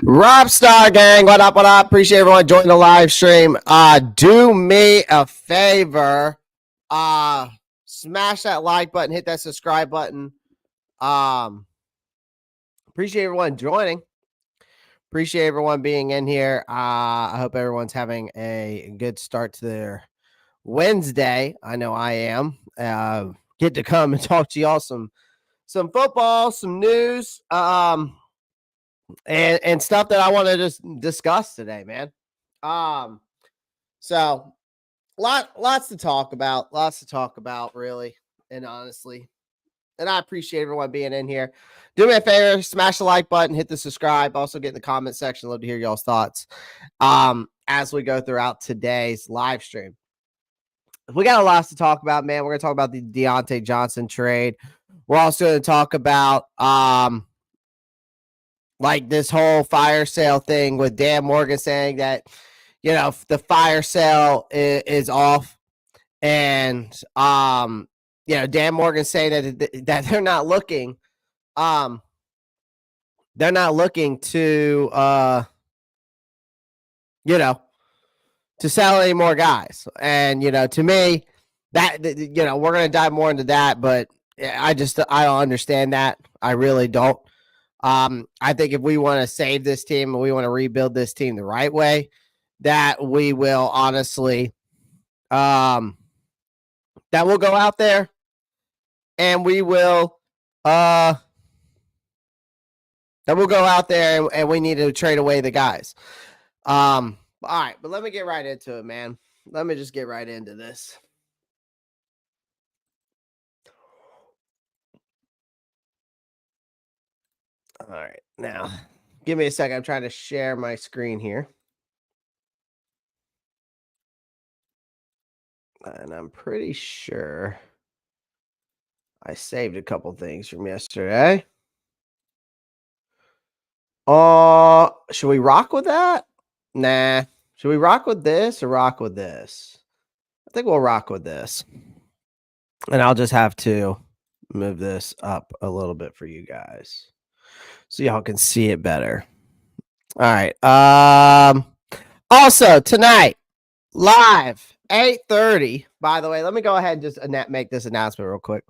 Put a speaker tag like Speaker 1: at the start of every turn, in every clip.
Speaker 1: Ropp Star Gang, what up, what up? Appreciate everyone joining the live stream. Do me a favor. Smash that like button, hit that subscribe button. Appreciate everyone joining. Appreciate everyone being in here. I hope everyone's having a good start to their Wednesday. I know I am. Get to come and talk to y'all some football, some news, and stuff that I want to just discuss today, man. So lots to talk about, really and honestly. And I appreciate everyone being in here. Do me a favor, smash the like button, hit the subscribe. Also get in the comment section. Love to hear y'all's thoughts as we go throughout today's live stream. We got a lot to talk about, man. We're going to talk about the Deontay Johnson trade. We're also going to talk about like this whole fire sale thing with Dan Morgan saying that, you know, the fire sale is off. And, you know, Dan Morgan saying that they're not looking to, you know, to sell any more guys. And, you know, to me, that, you know, we're going to dive more into that, but I don't understand that. I really don't. I think if we want to save this team and we want to rebuild this team the right way, that we will honestly, that we'll go out there and we will, and we need to trade away the guys. All right, but let me get right into it, man. Let me just get right into this. All right, now give me a second. I'm trying to share my screen here. And I'm pretty sure I saved a couple things from yesterday. Should we rock with that? Nah. Should we rock with this or rock with this? I think we'll rock with this. And I'll just have to move this up a little bit for you guys so y'all can see it better. All right. Also tonight, live 8:30. By the way, let me go ahead and just make this announcement real quick.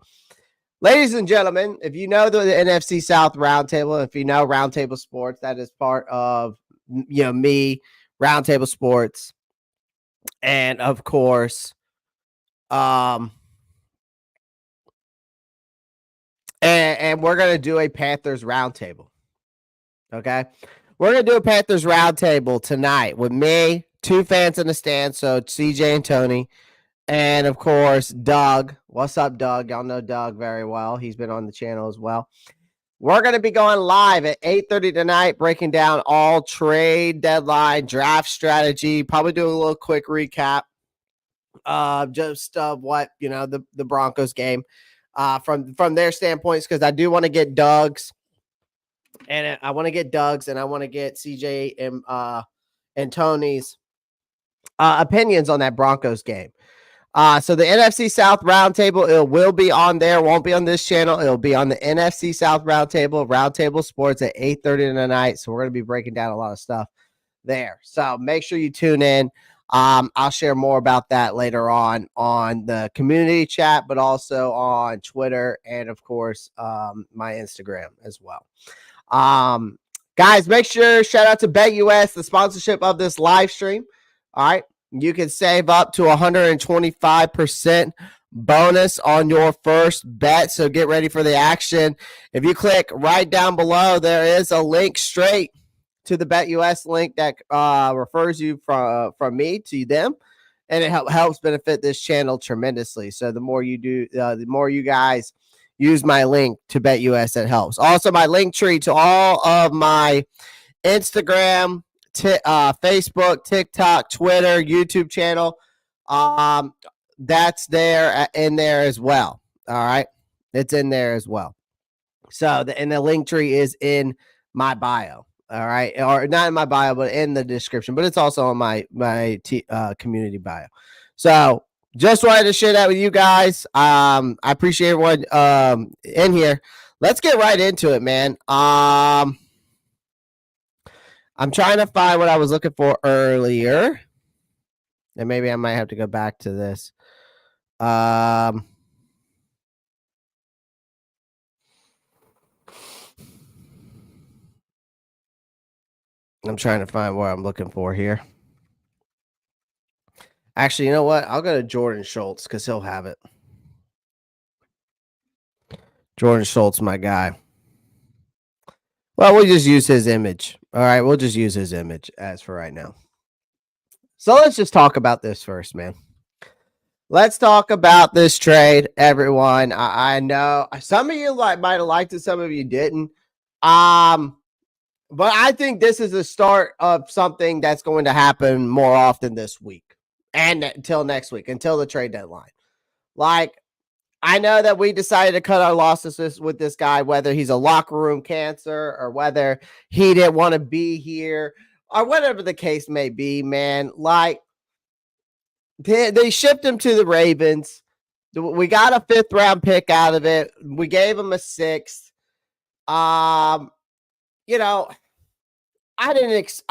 Speaker 1: Ladies and gentlemen, if you know the NFC South Roundtable, if you know Roundtable Sports, that is part of, you know, me, Roundtable Sports, and of course, and we're gonna do a Panthers Roundtable. Okay, we're gonna do a Panthers Roundtable tonight with me, two fans in the stand, so CJ and Tony. And of course, Doug. What's up, Doug? Y'all know Doug very well. He's been on the channel as well. We're going to be going live at 8:30 tonight, breaking down all trade deadline, draft strategy, probably do a little quick recap just of what, you know, the Broncos game from their standpoints, because I do want to get Doug's, and I want to get Doug's, and I want to get CJ and Tony's opinions on that Broncos game. So the NFC South Roundtable, it will be on there. Won't be on this channel. It'll be on the NFC South Roundtable Sports at 8:30 tonight. So we're going to be breaking down a lot of stuff there. So make sure you tune in. I'll share more about that later on the community chat, but also on Twitter and, of course, my Instagram as well. Guys, make sure, shout out to BetUS, the sponsorship of this live stream. All right. You can save up to 125% bonus on your first bet. So get ready for the action. If you click right down below, there is a link straight to the BetUS link that refers you from me to them. And it helps benefit this channel tremendously. So the more you do, the more you guys use my link to BetUS, that helps. Also, my link tree to all of my Instagram, Facebook, TikTok, Twitter, YouTube channel. That's there in there as well. All right. It's in there as well. So the link tree is in my bio. All right. Or not in my bio, but in the description, but it's also on my community bio. So just wanted to share that with you guys. I appreciate everyone in here. Let's get right into it, man. I'm trying to find what I was looking for earlier. And maybe I might have to go back to this. I'm trying to find what I'm looking for here. Actually, you know what? I'll go to Jordan Schultz because he'll have it. Jordan Schultz, my guy. Well, we'll just use his image. All right, we'll just use his image as for right now. So let's just talk about this first, man. Let's talk about this trade, everyone. I know some of you might have liked it, some of you didn't. But I think this is the start of something that's going to happen more often this week and until next week, until the trade deadline. Like, I know that we decided to cut our losses with this guy, whether he's a locker room cancer or whether he didn't want to be here or whatever the case may be, man. Like, they shipped him to the Ravens. We got a 5th round pick out of it. We gave him a 6th. You know, I didn't.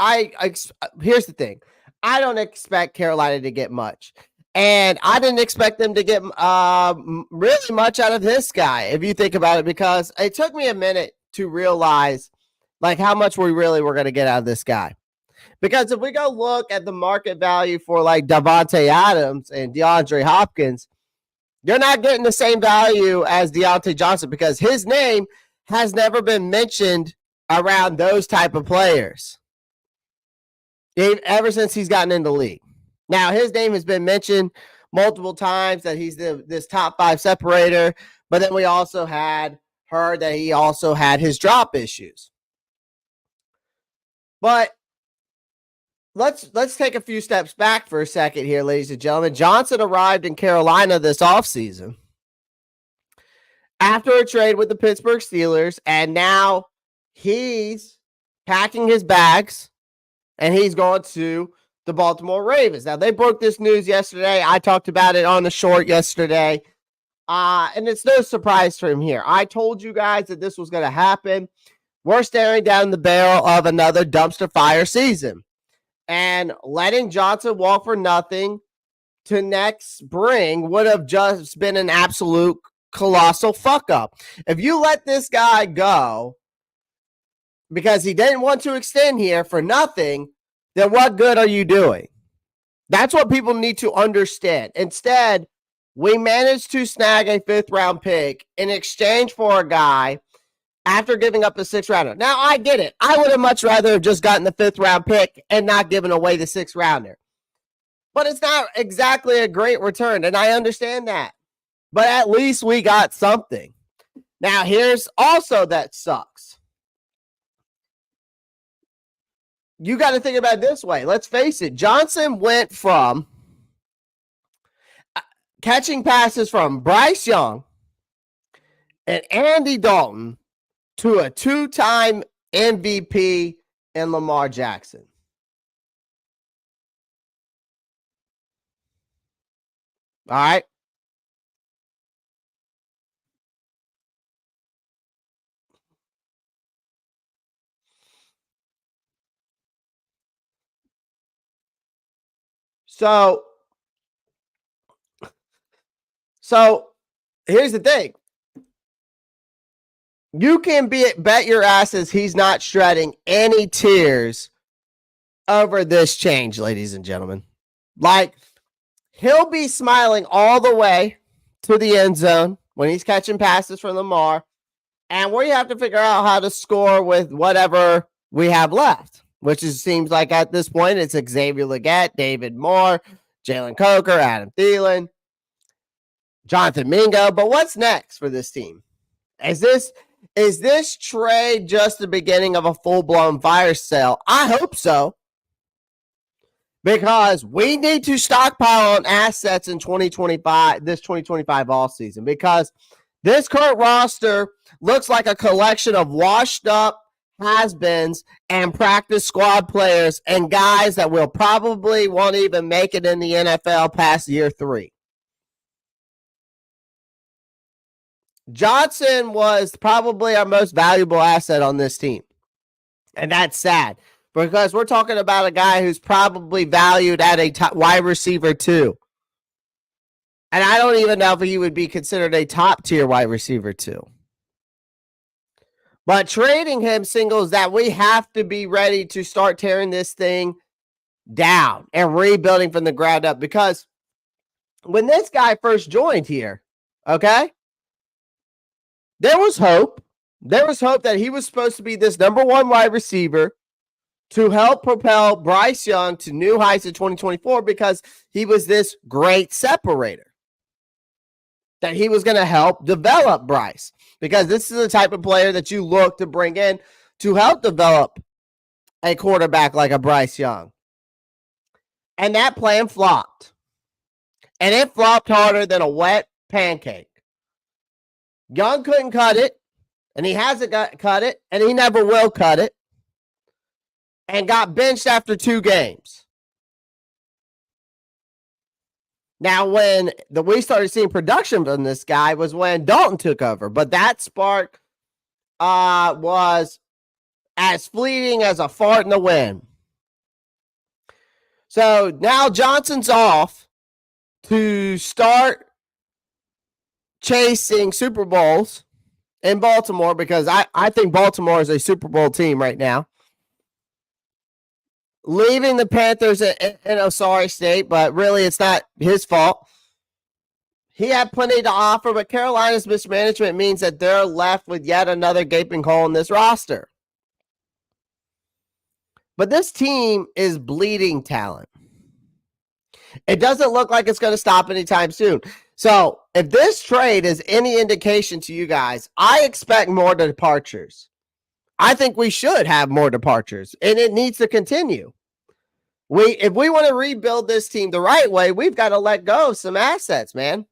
Speaker 1: Here's the thing. I don't expect Carolina to get much, and I didn't expect them to get really much out of this guy. If you think about it, because it took me a minute to realize like how much we really were going to get out of this guy. Because if we go look at the market value for like Davante Adams and DeAndre Hopkins, you're not getting the same value as Deontay Johnson because his name has never been mentioned around those type of players ever since he's gotten in the league. Now, his name has been mentioned multiple times that he's this top 5 separator, but then we also had heard that he also had his drop issues. But let's take a few steps back for a second here, ladies and gentlemen. Johnson arrived in Carolina this offseason after a trade with the Pittsburgh Steelers, and now he's packing his bags and he's going to the Baltimore Ravens. Now, they broke this news yesterday. I talked about it on the short yesterday. And it's no surprise for him here. I told you guys that this was going to happen. We're staring down the barrel of another dumpster fire season. And letting Johnson walk for nothing to next spring would have just been an absolute colossal fuck up. If you let this guy go because he didn't want to extend here for nothing, then what good are you doing? That's what people need to understand. Instead, we managed to snag a 5th round pick in exchange for a guy after giving up the 6th rounder. Now, I get it. I would have much rather have just gotten the 5th round pick and not given away the 6th rounder. But it's not exactly a great return, and I understand that. But at least we got something. Now, here's also that sucks. You got to think about it this way. Let's face it. Johnson went from catching passes from Bryce Young and Andy Dalton to a 2-time MVP in Lamar Jackson. All right. So here's the thing. You can bet your asses he's not shredding any tears over this change, ladies and gentlemen. Like, he'll be smiling all the way to the end zone when he's catching passes from Lamar. And we have to figure out how to score with whatever we have left, which seems like at this point it's Xavier Legette, David Moore, Jalen Coker, Adam Thielen, Jonathan Mingo. But what's next for this team? Is this trade just the beginning of a full-blown fire sale? I hope so. Because we need to stockpile on assets in 2025, this 2025 offseason, because this current roster looks like a collection of washed up has-beens and practice squad players and guys that will probably won't even make it in the NFL past year 3. Johnson was probably our most valuable asset on this team. And that's sad because we're talking about a guy who's probably valued at a top wide receiver 2. And I don't even know if he would be considered a top tier wide receiver 2. But trading him signals that we have to be ready to start tearing this thing down and rebuilding from the ground up. Because when this guy first joined here, okay, there was hope. There was hope that he was supposed to be this number 1 wide receiver to help propel Bryce Young to new heights in 2024 because he was this great separator. That he was going to help develop Bryce because this is the type of player that you look to bring in to help develop a quarterback like a Bryce Young. And that plan flopped. And it flopped harder than a wet pancake. Young couldn't cut it, and he hasn't cut it, and he never will cut it, and got benched after 2 games. Now, when we started seeing production from this guy was when Dalton took over, but that spark was as fleeting as a fart in the wind. So now Johnson's off to start chasing Super Bowls in Baltimore because I think Baltimore is a Super Bowl team right now. Leaving the Panthers in a sorry state, but really it's not his fault. He had plenty to offer, but Carolina's mismanagement means that they're left with yet another gaping hole in this roster. But this team is bleeding talent. It doesn't look like it's going to stop anytime soon. So if this trade is any indication to you guys, I expect more departures. I think we should have more departures, and it needs to continue. If we want to rebuild this team the right way, we've got to let go of some assets, man.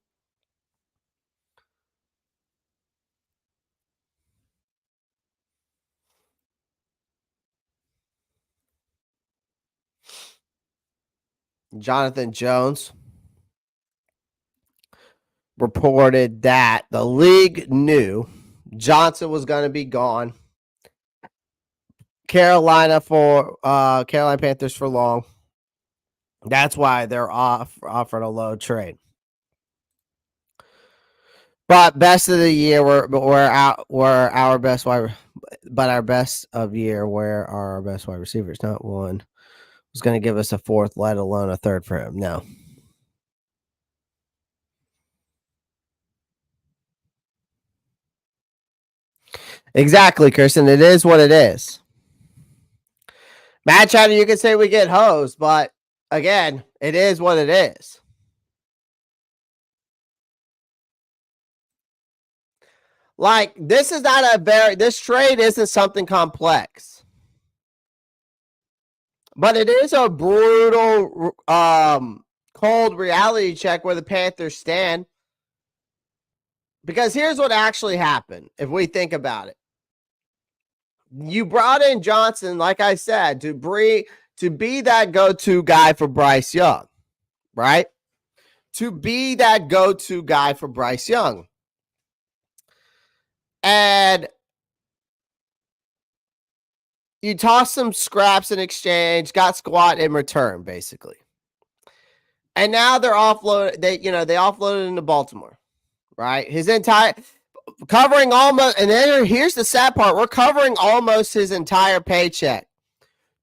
Speaker 1: Jonathan Jones reported that the league knew Johnson was going to be gone. Carolina Panthers for long. That's why they're offering a low trade. But best of the year, our best wide, but our best of year, where are our best wide receivers? Not one was going to give us a 4th, let alone a 3rd for him. No. Exactly, Kirsten. It is what it is. Matt Chatter, you can say we get hosed, but again, it is what it is. Like, this trade isn't something complex. But it is a brutal, cold reality check where the Panthers stand. Because here's what actually happened, if we think about it. You brought in Johnson, like I said, to be that go-to guy for Bryce Young, right? To be that go-to guy for Bryce Young. And you toss some scraps in exchange, got squat in return, basically. And now they're offloaded. They offloaded into Baltimore, right? His entire covering almost, and then here's the sad part: we're covering almost his entire paycheck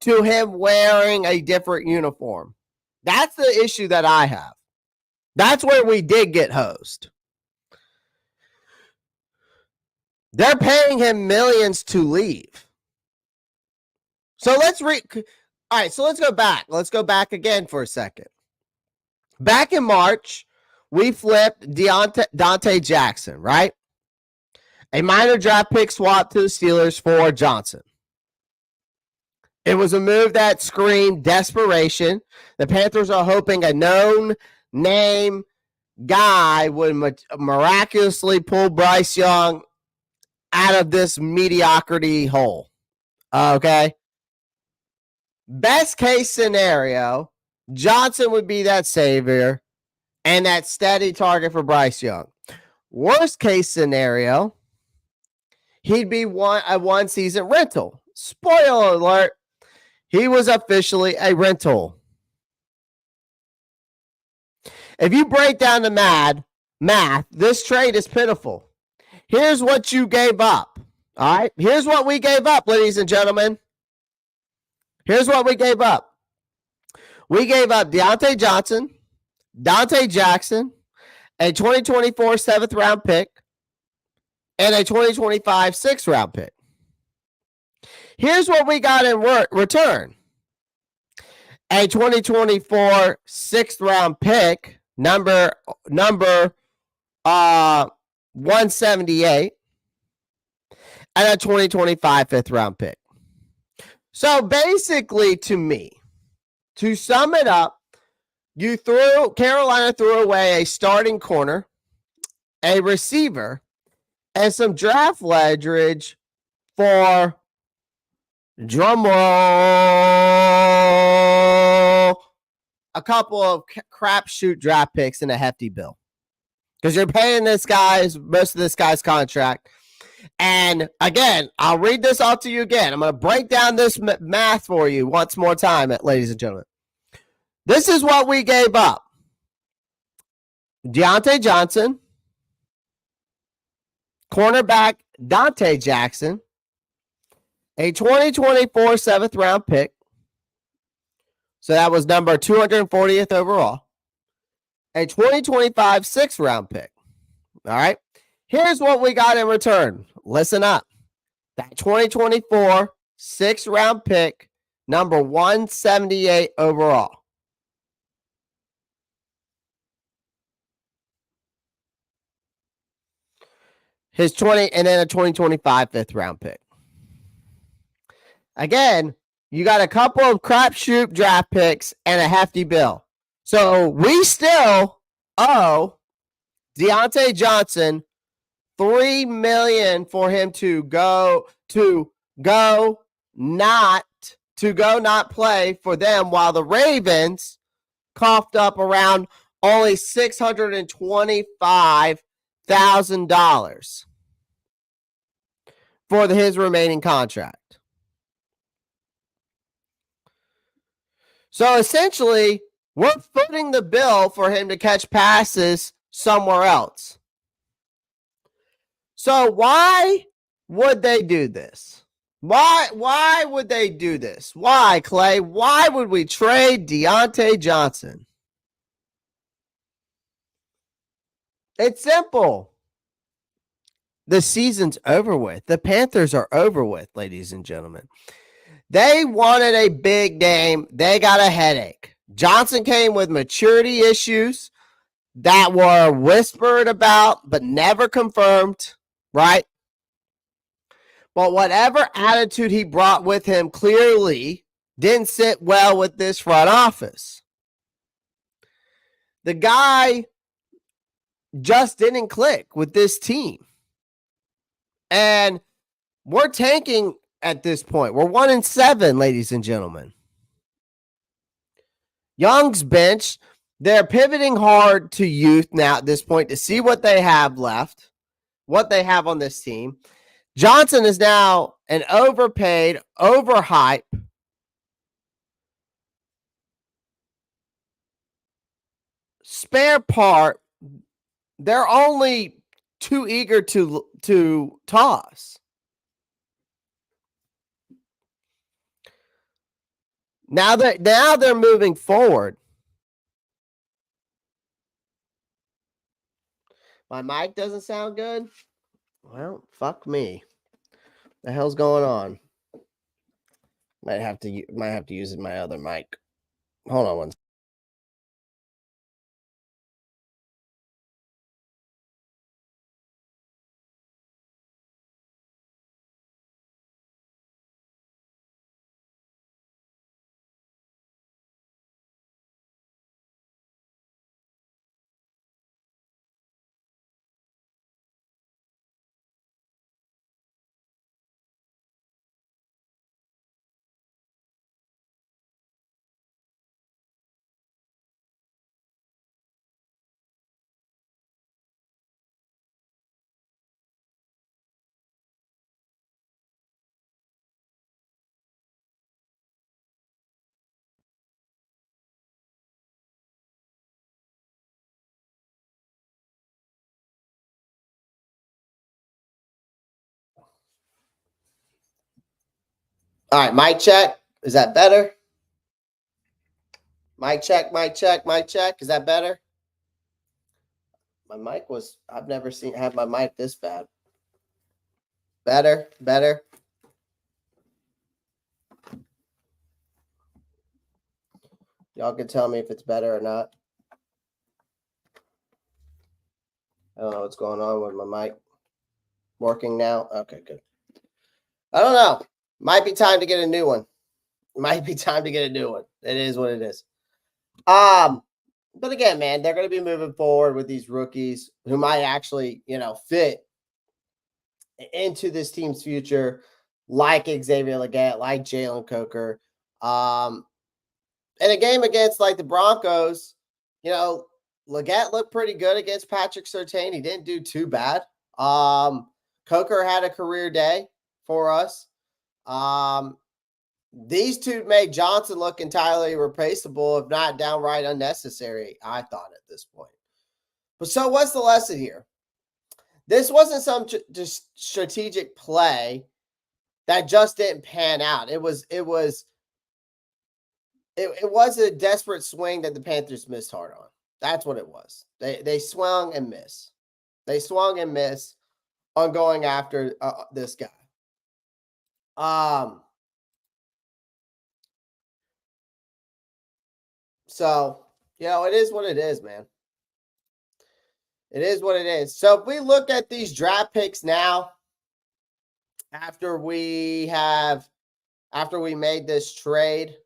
Speaker 1: to him wearing a different uniform. That's the issue that I have. That's where we did get hosed. They're paying him millions to leave. So let's all right, so let's go back. Let's go back again for a second. Back in March, we flipped Dante Jackson, right? A minor draft pick swap to the Steelers for Johnson. It was a move that screamed desperation. The Panthers are hoping a known name guy would miraculously pull Bryce Young out of this mediocrity hole. Okay? Best case scenario, Johnson would be that savior and that steady target for Bryce Young. Worst case scenario, he'd be a one-season rental. Spoiler alert, he was officially a rental. If you break down the math, this trade is pitiful. Here's what you gave up. All right. Here's what we gave up, ladies and gentlemen. Here's what we gave up. We gave up Deontay Johnson, Dante Jackson, a 2024 7th round pick, and a 2025 6th round pick. Here's what we got in return. A 2024 6th round pick, number 178, and a 2025 5th round pick. So basically, to me, to sum it up, Carolina threw away a starting corner, a receiver, and some draft leverage for, drum roll, a couple of crapshoot draft picks and a hefty bill. Because you're paying most of this guy's contract. And again, I'll read this off to you again. I'm going to break down this math for you once more time, ladies and gentlemen. This is what we gave up. Deontay Johnson, cornerback Dante Jackson, a 2024 7th round pick. So that was number 240th overall. A 2025 6th round pick. All right. Here's what we got in return. Listen up. That 2024 6th round pick, number 178 overall. His 20 and then a 2025 5th round pick. Again, you got a couple of crapshoot draft picks and a hefty bill. So we still owe Deontay Johnson $3 million for him to go not play for them, while the Ravens coughed up around only $625,000 for his remaining contract. So essentially, we're footing the bill for him to catch passes somewhere else. So why would they do this? Why would they do this? Why, Clay? Why would we trade Deontay Johnson? It's simple. The season's over with. The Panthers are over with, ladies and gentlemen. They wanted a big game. They got a headache. Johnson came with maturity issues that were whispered about but never confirmed, right? But whatever attitude he brought with him clearly didn't sit well with this front office. The guy just didn't click with this team. And we're tanking at this point. We're 1-7, ladies and gentlemen. Young's bench, they're pivoting hard to youth now at this point to see what they have left, what they have on this team. Johnson is now an overpaid, overhyped spare part. They're only too eager to toss. Now they're moving forward. My mic doesn't sound good. Well, fuck me. The hell's going on? Might have to use my other mic. Hold on one second. All right, mic check. Is that better? Mic check, mic check, mic check. Is that better? My mic was, I've never had my mic this bad. Better, better. Y'all can tell me if it's better or not. I don't know what's going on with my mic. Working now? Okay, good. I don't know. Might be time to get a new one. Might be time to get a new one. It is what it is. But again, man, they're going to be moving forward with these rookies who might actually, fit into this team's future, like Xavier Legette, like Jalen Coker. In a game against like the Broncos, Legette looked pretty good against Patrick Surtain. He didn't do too bad. Coker had a career day for us. These two made Johnson look entirely replaceable, if not downright unnecessary, I thought at this point. But so what's the lesson here? This wasn't some just strategic play that just didn't pan out. It was a desperate swing that the Panthers missed hard on. That's what it was. They swung and missed. They swung and missed on going after this guy. So, it is what it is, man. It is what it is. So if we look at these draft picks now, after we made this trade,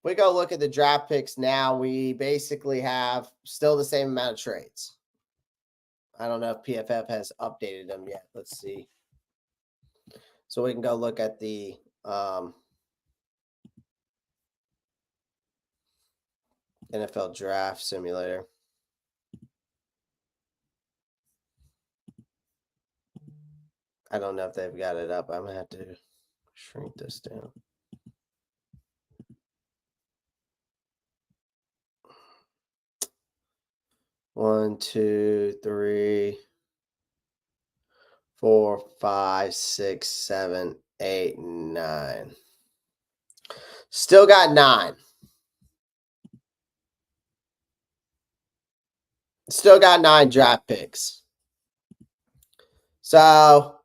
Speaker 1: we go look at the draft picks now. We basically have still the same amount of trades. I don't know if PFF has updated them yet. Let's see. So we can go look at the NFL Draft Simulator. I don't know if they've got it up. I'm going to have to shrink this down. One, 2, 3, 4, 5, 6, 7, 8, 9. Still got 9. Still got 9 draft picks. So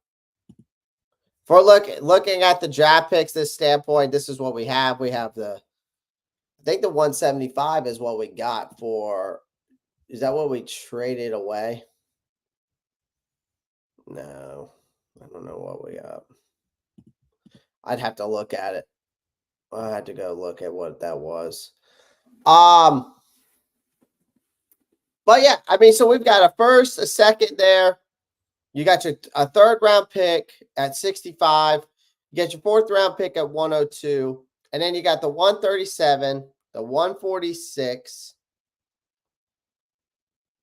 Speaker 1: if we're looking at the draft picks, this standpoint, this is what we have. We have I think the 175 is what we got for. Is that what we traded away? No, I don't know what we got. I'd have to look at it. I had to go look at what that was. But yeah, I mean, so we've got a first, a second there. You got a third round pick at 65. You get your fourth round pick at 102. And then you got the 137, the 146,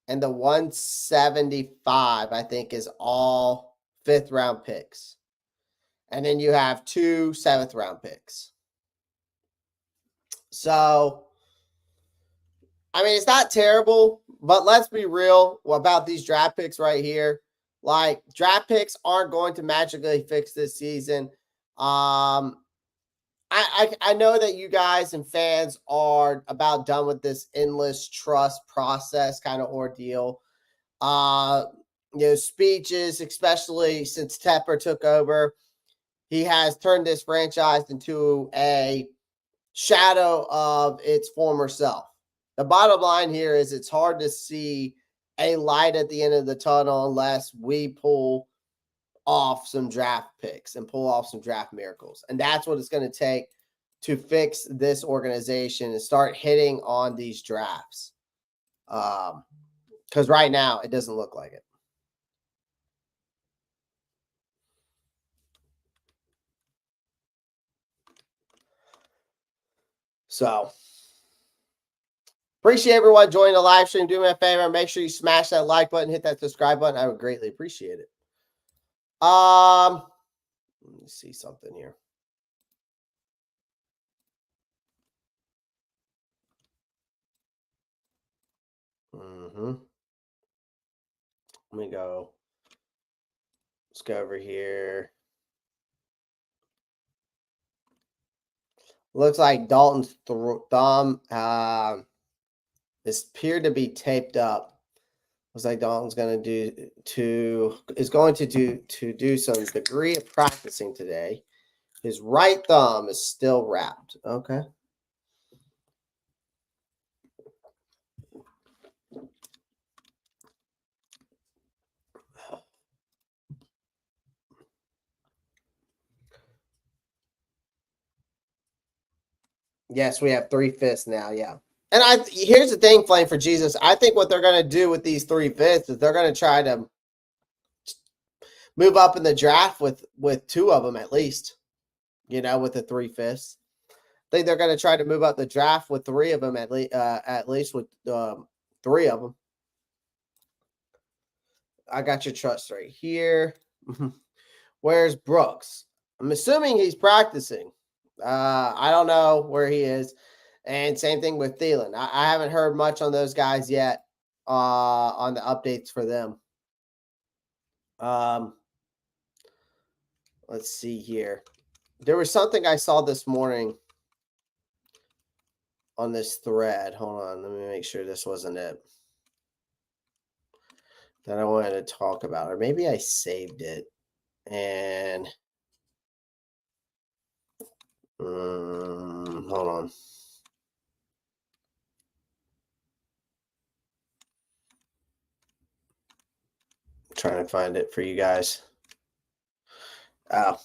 Speaker 1: and the 175, I think, is all fifth round picks. And then you have 2 seventh round picks. So, I mean, it's not terrible, but let's be real about these draft picks right here. Like, draft picks aren't going to magically fix this season. I know that you guys and fans are about done with this endless trust process kind of ordeal. Speeches, especially since Tepper took over, he has turned this franchise into a shadow of its former self. The bottom line here is it's hard to see a light at the end of the tunnel unless we pull off some draft picks and pull off some draft miracles. And that's what it's going to take to fix this organization and start hitting on these drafts. Because right now it doesn't look like it. So appreciate everyone joining the live stream. Do me a favor, make sure you smash that like button, hit that subscribe button. I would greatly appreciate it. Let me see something here. Let me go. Let's go over here. Looks like Dalton's thumb is appeared to be taped up. Looks like Dalton's going to do some degree of practicing today. His right thumb is still wrapped. Okay. Yes, we have 3/5 now. Yeah. And here's the thing, Flame for Jesus. I think what they're going to do with these 3/5 is they're going to try to move up in the draft with two of them at least. With the 3/5. I think they're going to try to move up the draft with three of them at least with three of them. I got your trust right here. Where's Brooks? I'm assuming he's practicing. I don't know where he is. And same thing with Thielen. I haven't heard much on those guys yet on the updates for them. Let's see here. There was something I saw this morning on this thread. Hold on. Let me make sure this wasn't it that I wanted to talk about. Or maybe I saved it. And hold on. I'm trying to find it for you guys. Oh.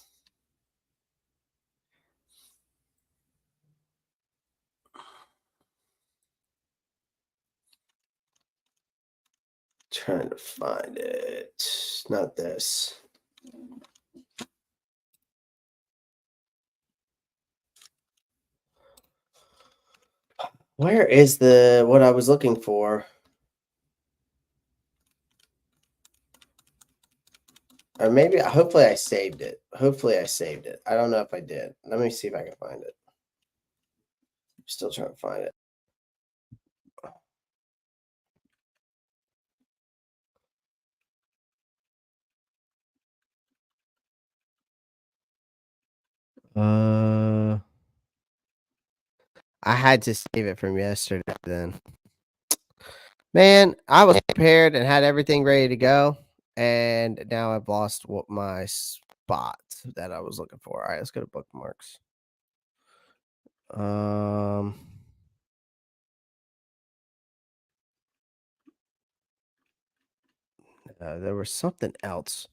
Speaker 1: Trying to find it. Not this. Where is what I was looking for? Or maybe, hopefully I saved it. I don't know if I did. Let me see if I can find it. I'm still trying to find it. I had to save it from yesterday then. Man, I was prepared and had everything ready to go. And now I've lost my spot that I was looking for. All right, let's go to bookmarks. There was something else.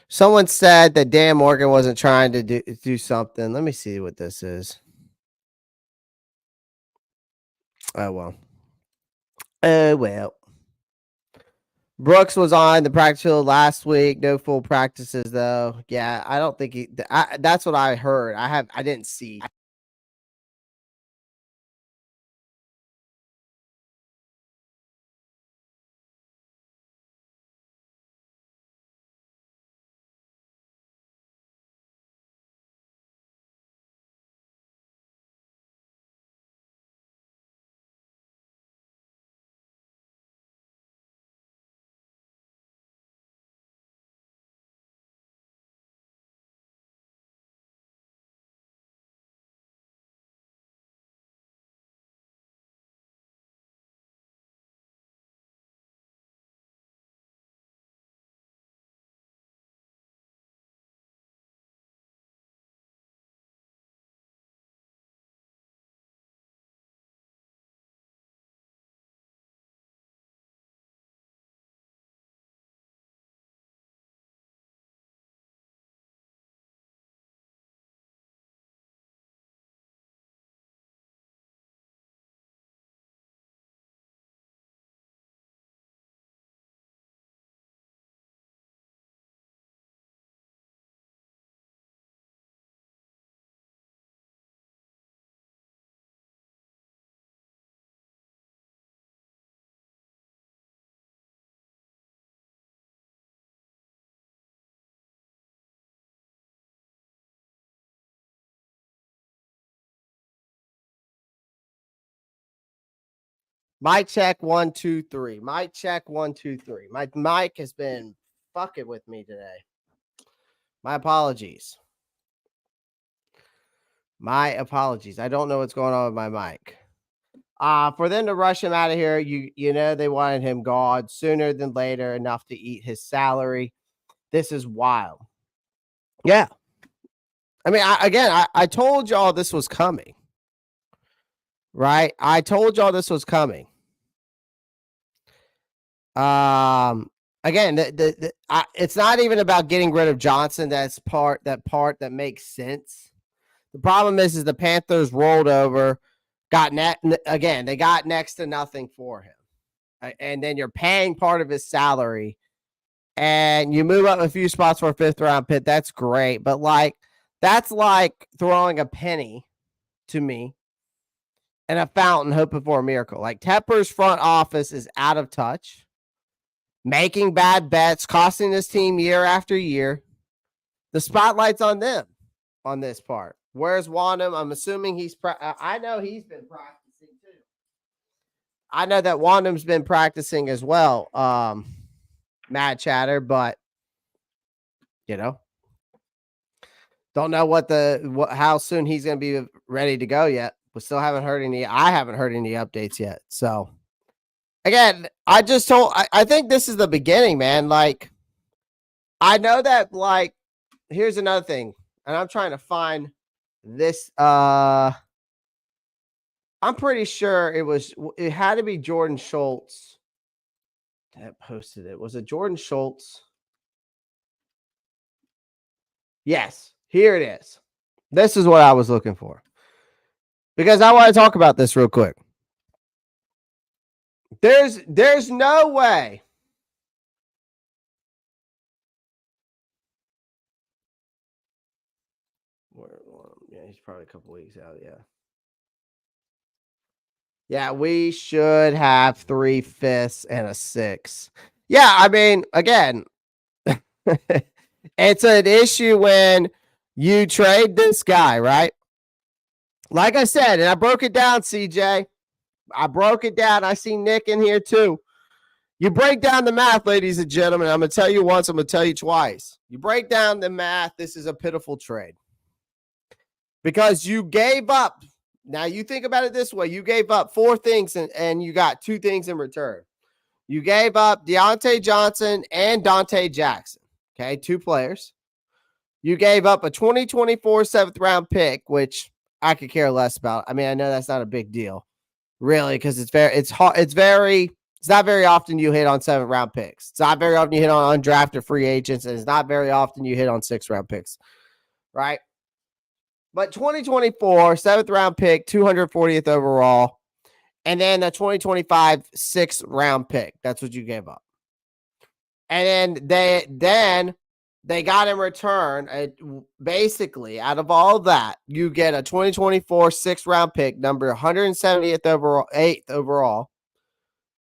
Speaker 1: Someone said that Dan Morgan wasn't trying to do something. Let me see what this is. Oh, well. Oh, well. Brooks was on the practice field last week. No full practices, though. Yeah, I don't think that's what I heard. I didn't see. Mic check 1 2 3. Mic check 1 2 3. My mic has been fucking with me today. My apologies. My apologies. I don't know what's going on with my mic. For them to rush him out of here, you know they wanted him gone sooner than later, enough to eat his salary. This is wild. Yeah. I mean, I told y'all this was coming. Right? I told y'all this was coming. Again, it's not even about getting rid of Johnson. That's part that makes sense. The problem is the Panthers rolled over, they got next to nothing for him, and then you're paying part of his salary, and you move up a few spots for a 5th round pick. That's great, but that's like throwing a penny to me in a fountain hoping for a miracle. Like Tepper's front office is out of touch, making bad bets, costing this team year after year. The spotlight's on them on this part. Where's Wandham? I'm assuming I know he's been practicing too. I know that Wandham's been practicing as well, Mad Chatter, but don't know how soon he's going to be ready to go yet. We still haven't heard I haven't heard any updates yet. So again, I think this is the beginning, man. Like, I know that, here's another thing, and I'm trying to find this. I'm pretty sure it had to be Jordan Schultz that posted it. Was it Jordan Schultz? Yes, here it is. This is what I was looking for, because I want to talk about this real quick. There's no way. Yeah, he's probably a couple weeks out. Yeah. Yeah, we should have 3/5 and a 6. Yeah, I mean, again, it's an issue when you trade this guy, right? Like I said, and I broke it down, CJ. I broke it down. I see Nick in here too. You break down the math, ladies and gentlemen. I'm going to tell you once, I'm going to tell you twice. You break down the math, this is a pitiful trade. Because you gave up. Now, you think about it this way. You gave up 4 things, and you got 2 things in return. You gave up Deontay Johnson and Dante Jackson. Okay, 2 players. You gave up a 2024 7th round pick, which I could care less about. I mean, I know that's not a big deal, really, because it's not very often you hit on 7th round picks. It's not very often you hit on undrafted free agents, and it's not very often you hit on 6th round picks, right? But 2024 7th round pick, 240th overall, and then the 2025 6th round pick. That's what you gave up. And then they got in return, basically, out of all of that, you get a 2024 6th round pick, number 170th overall, 8th overall,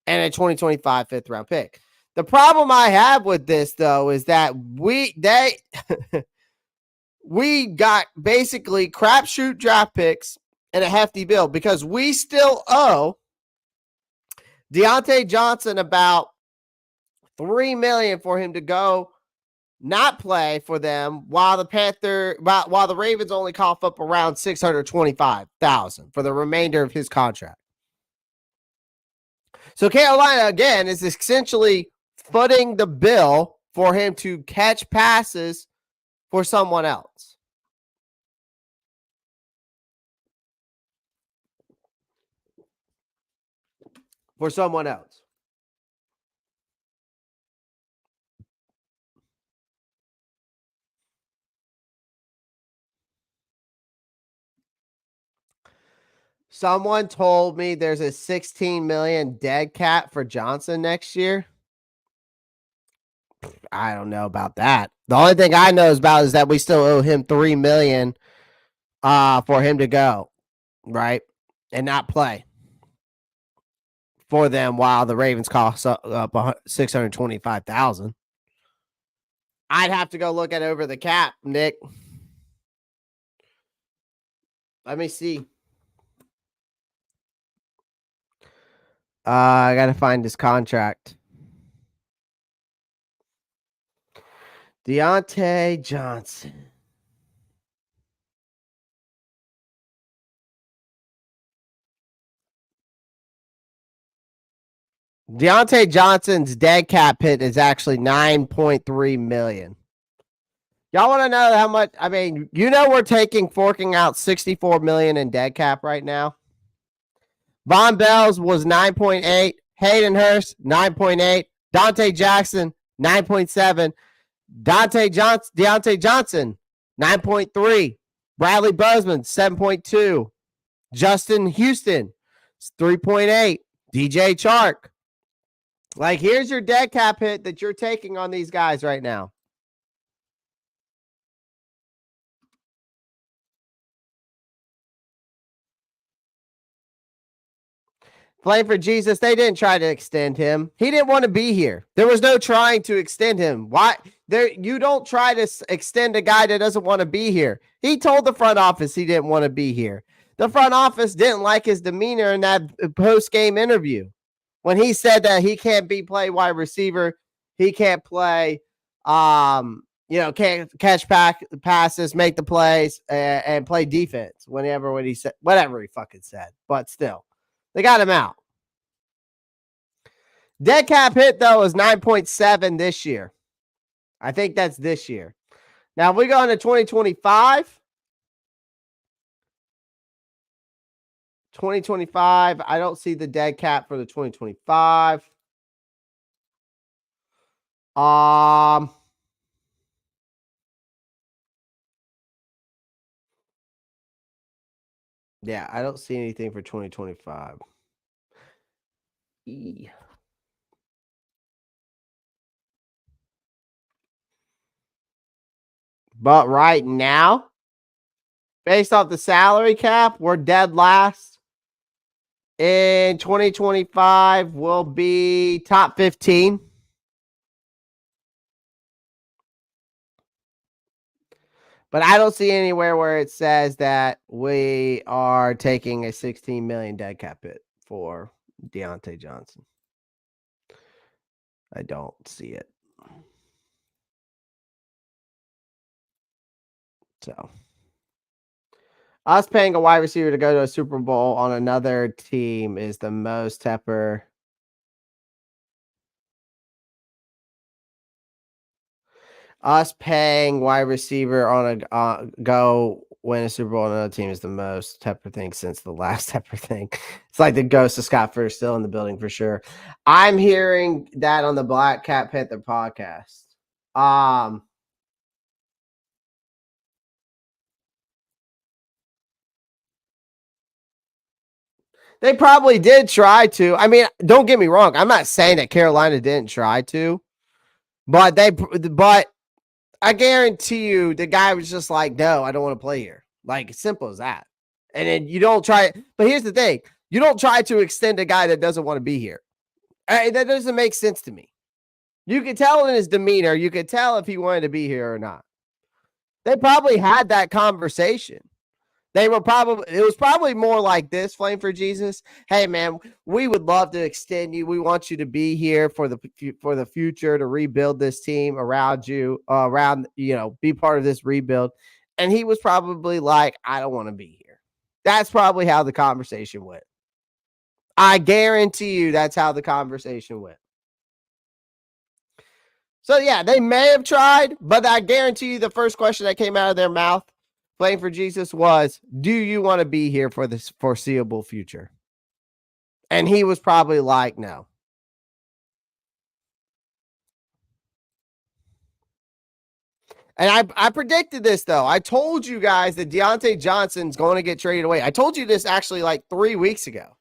Speaker 1: and a 2025 5th round pick. The problem I have with this, though, is that we got basically crapshoot draft picks and a hefty bill, because we still owe Deontay Johnson about $3 million for him to go not play for them, while the Ravens only cough up around $625,000 for the remainder of his contract. So Carolina, again, is essentially footing the bill for him to catch passes for someone else. For someone else. Someone told me there's a $16 million dead cap for Johnson next year. I don't know about that. The only thing I know about is that we still owe him $3 million for him to go, right, and not play for them, while the Ravens cost up $625,000. I'd have to go look at over the cap, Nick. Let me see. I got to find his contract. Deontay Johnson. Deontay Johnson's dead cap hit is actually $9.3 million. Y'all want to know how much? I mean, we're forking out $64 million in dead cap right now. Von Bells was 9.8. Hayden Hurst 9.8. Dante Jackson 9.7. Deontay Johnson 9.3. Bradley Bozeman 7.2. Justin Houston 3.8. DJ Chark. Like, here's your dead cap hit that you're taking on these guys right now. Playing for Jesus, they didn't try to extend him. He didn't want to be here. There was no trying to extend him. Why? You don't try to extend a guy that doesn't want to be here. He told the front office he didn't want to be here. The front office didn't like his demeanor in that post-game interview when he said that he can't play wide receiver. He can't play, can't catch passes, make the plays, and play defense whenever he said, whatever he fucking said. But still, they got him out. Dead cap hit, though, is 9.7 this year. I think that's this year. Now, if we go into 2025, I don't see the dead cap for the 2025. Yeah, I don't see anything for 2025. But right now, based off the salary cap, we're dead last. In 2025, we'll be top 15. But I don't see anywhere where it says that we are taking a $16 million dead cap hit for Deontay Johnson. I don't see it. So, us paying a wide receiver to go to a Super Bowl on another team is the most Tepper. Us paying wide receiver on a go win a Super Bowl on another team is the most Tepper thing since the last Tepper thing. It's like the ghost of Scott Furr still in the building for sure. I'm hearing that on the Black Cat Panther podcast. They probably did try to. I mean, don't get me wrong. I'm not saying that Carolina didn't try to, but I guarantee you the guy was just like, no, I don't want to play here. Like, simple as that. And then you don't try. But here's the thing. You don't try to extend a guy that doesn't want to be here. That doesn't make sense to me. You could tell in his demeanor. You could tell if he wanted to be here or not. They probably had that conversation. It was probably more like this, Flame for Jesus. Hey, man, we would love to extend you. We want you to be here for the future to rebuild this team around you, be part of this rebuild. And he was probably like, I don't want to be here. That's probably how the conversation went. I guarantee you that's how the conversation went. So, yeah, they may have tried, but I guarantee you the first question that came out of their mouth, Playing for Jesus, was, do you want to be here for this foreseeable future? And he was probably like, no. And I predicted this, though. I told you guys that Deontay Johnson's going to get traded away. I told you this actually like 3 weeks ago.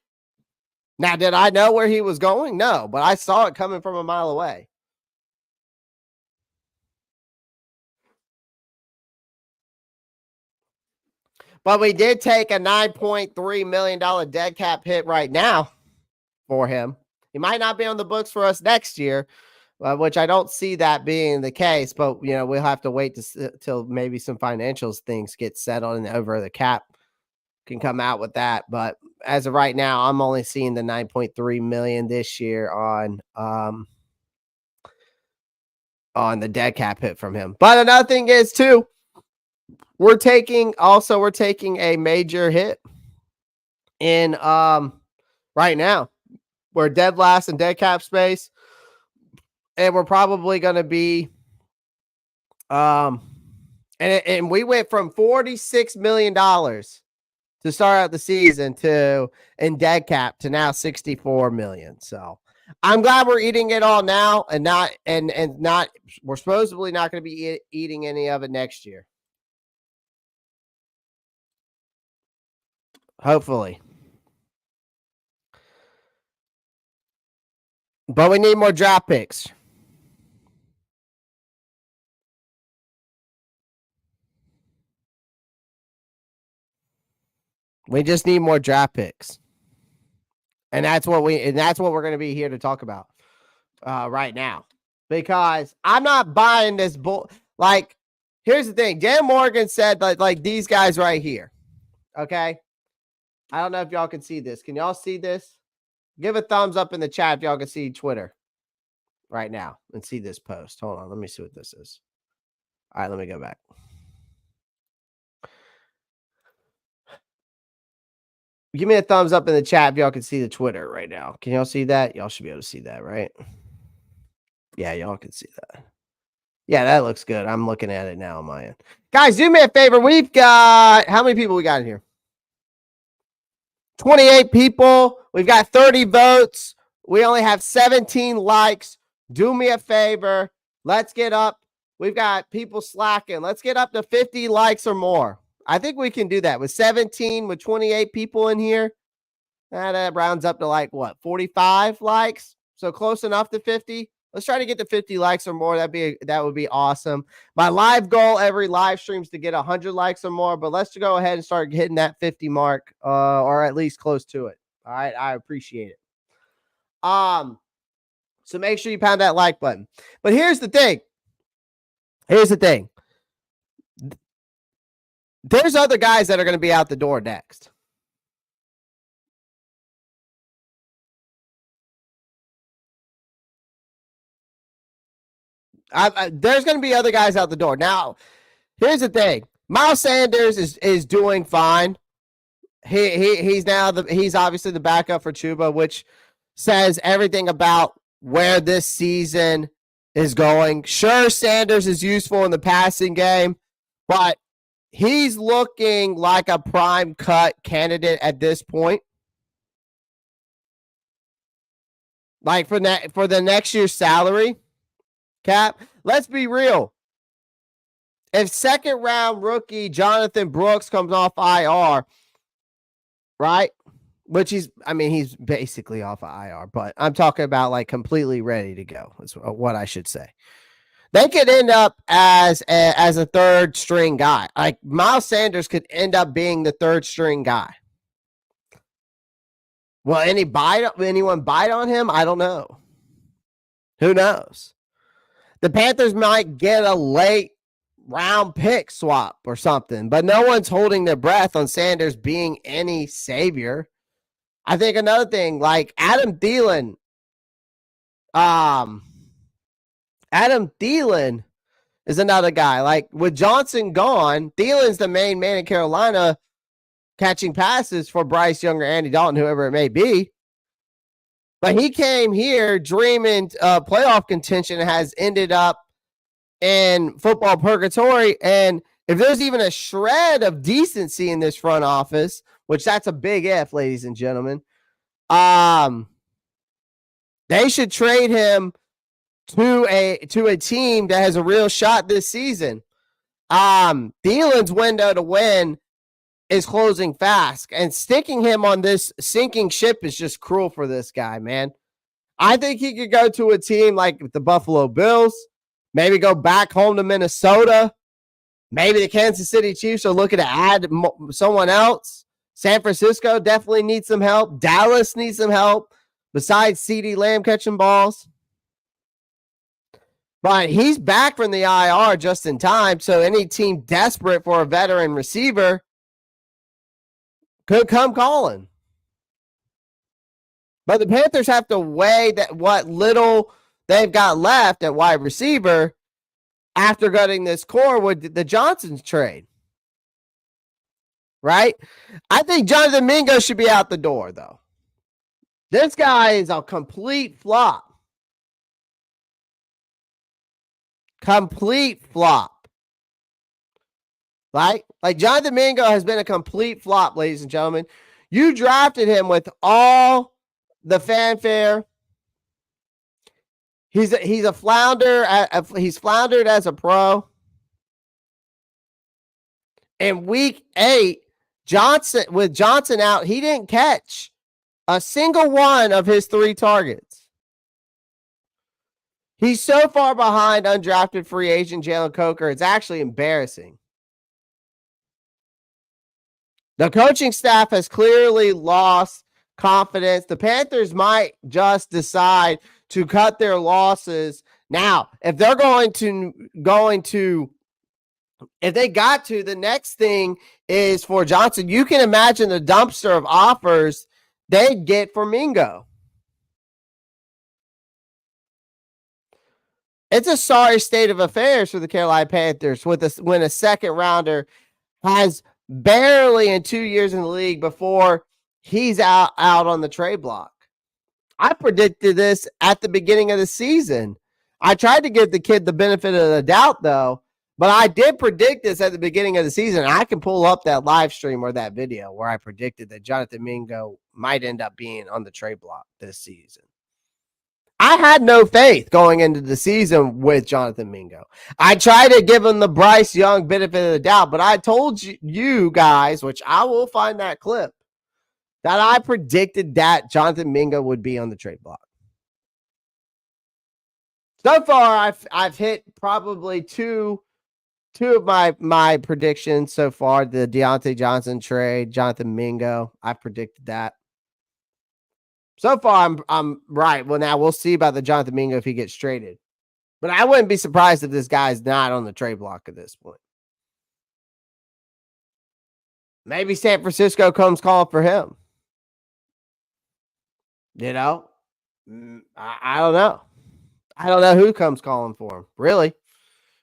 Speaker 1: Now, did I know where he was going? No, but I saw it coming from a mile away. But we did take a $9.3 million dead cap hit right now for him. He might not be on the books for us next year, which I don't see that being the case. But, we'll have to wait till maybe some financials things get settled and over the cap can come out with that. But as of right now, I'm only seeing the $9.3 million this year on the dead cap hit from him. But another thing is, too, we're taking a major hit in right now. We're dead last in dead cap space. And we're probably going to be and we went from $46 million to start out the season to in dead cap to now 64 million. So I'm glad we're eating it all now and not we're supposedly not going to be eating any of it next year. Hopefully. But we need more draft picks. We just need more draft picks. And that's what we're going to be here to talk about right now. Because I'm not buying this bull. Like, here's the thing. Dan Morgan said like these guys right here. Okay? I don't know if y'all can see this. Can y'all see this? Give a thumbs up in the chat if y'all can see Twitter right now and see this post. Hold on. Let me see what this is. All right, let me go back. Give me a thumbs up in the chat if y'all can see the Twitter right now. Can y'all see that? Y'all should be able to see that, right? Yeah, y'all can see that. Yeah, that looks good. I'm looking at it now on my end. Guys, do me a favor. We've got, how many people we got in here? 28 people. We've got 30 votes. We only have 17 likes. Do me a favor. Let's get up. We've got people slacking. Let's get up to 50 likes or more. I think we can do that with 17, with 28 people in here. That rounds up to like what, 45 likes? So close enough to 50. Let's try to get to 50 likes or more. That would be awesome. My live goal every live stream is to get 100 likes or more, but let's go ahead and start hitting that 50 mark, or at least close to it. All right, I appreciate it. So make sure you pound that like button. But here's the thing. There's other guys that are going to be out the door next. There's going to be other guys out the door. Now, here's the thing. Miles Sanders is doing fine. He's obviously the backup for Chuba, which says everything about where this season is going. Sure, Sanders is useful in the passing game, but he's looking like a prime cut candidate at this point. Like for the next year's salary cap, let's be real. If second round rookie Jonathan Brooks comes off IR, right? Which he's basically off of IR, but I'm talking about like completely ready to go. Is what I should say. They could end up as a third string guy. Like Miles Sanders could end up being the third string guy. Will anyone bite on him? I don't know. Who knows? The Panthers might get a late round pick swap or something, but no one's holding their breath on Sanders being any savior. I think another thing, like Adam Thielen is another guy. Like with Johnson gone, Thielen's the main man in Carolina catching passes for Bryce Young or Andy Dalton, whoever it may be. But he came here dreaming playoff contention and has ended up in football purgatory. And if there's even a shred of decency in this front office, which that's a big if, ladies and gentlemen, they should trade him to a team that has a real shot this season. Thielen's window to win is closing fast, and sticking him on this sinking ship is just cruel for this guy, man. I think he could go to a team like the Buffalo Bills, maybe go back home to Minnesota. Maybe the Kansas City Chiefs are looking to add someone else. San Francisco definitely needs some help. Dallas needs some help besides CeeDee Lamb catching balls. But he's back from the IR just in time, so any team desperate for a veteran receiver could come calling. But the Panthers have to weigh that what little they've got left at wide receiver after gutting this core with the Johnson's trade. Right? I think Jonathan Mingo should be out the door, though. This guy is a complete flop. Complete flop. Right? Like Jonathan Mingo has been a complete flop, ladies and gentlemen. You drafted him with all the fanfare. He's a flounder. He's floundered as a pro. In week 8, Johnson out, he didn't catch a single one of his 3 targets. He's so far behind undrafted free agent Jalen Coker. It's actually embarrassing. The coaching staff has clearly lost confidence. The Panthers might just decide to cut their losses. Now, if they're if they got to, the next thing is for Johnson. You can imagine the dumpster of offers they'd get for Mingo. It's a sorry state of affairs for the Carolina Panthers when a second rounder has barely in 2 years in the league before he's out on the trade block. I predicted this at the beginning of the season. I tried to give the kid the benefit of the doubt, though, but I did predict this at the beginning of the season. I can pull up that live stream or that video where I predicted that Jonathan Mingo might end up being on the trade block this season. I had no faith going into the season with Jonathan Mingo. I tried to give him the Bryce Young benefit of the doubt, but I told you guys, which I will find that clip, that I predicted that Jonathan Mingo would be on the trade block. So far, I've hit probably two of my predictions so far. The Deontay Johnson trade, Jonathan Mingo. I predicted that. So far, I'm right. Well, now we'll see about the Jonathan Mingo if he gets traded. But I wouldn't be surprised if this guy's not on the trade block at this point. Maybe San Francisco comes calling for him. You know? I don't know. I don't know who comes calling for him. Really?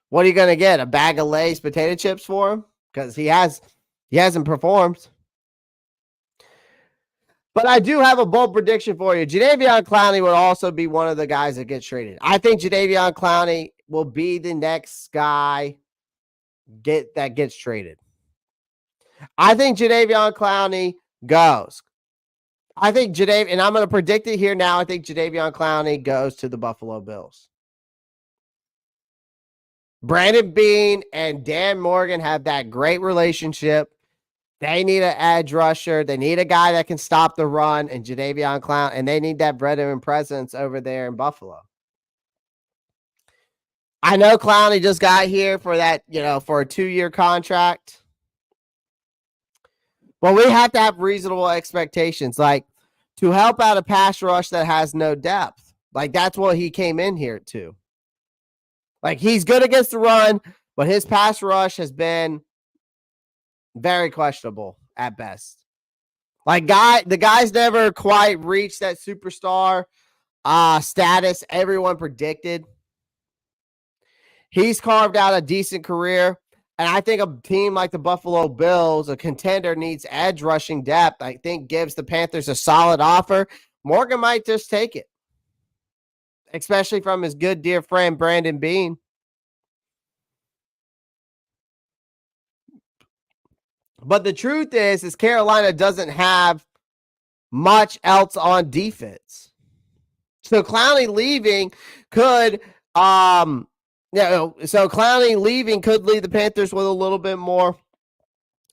Speaker 1: What are you going to get? A bag of Lay's potato chips for him? Because he hasn't performed. But I do have a bold prediction for you. Jadeveon Clowney would also be one of the guys that gets traded. I think Jadeveon Clowney will be the next guy that gets traded. I think Jadeveon Clowney goes. And I'm going to predict it here now. I think Jadeveon Clowney goes to the Buffalo Bills. Brandon Beane and Dan Morgan have that great relationship. They need an edge rusher. They need a guy that can stop the run, and Jadeveon Clowney, and they need that veteran presence over there in Buffalo. I know Clowney just got here for that, for a 2-year contract. But we have to have reasonable expectations, like to help out a pass rush that has no depth. Like that's what he came in here to. Like he's good against the run, but his pass rush has been very questionable at best. Like the guy's never quite reached that superstar status everyone predicted. He's carved out a decent career. And I think a team like the Buffalo Bills, a contender, needs edge rushing depth. I think gives the Panthers a solid offer. Morgan might just take it, especially from his good dear friend Brandon Beane. But the truth is Carolina doesn't have much else on defense. So Clowney leaving could so Clowney leaving could leave the Panthers with a little bit more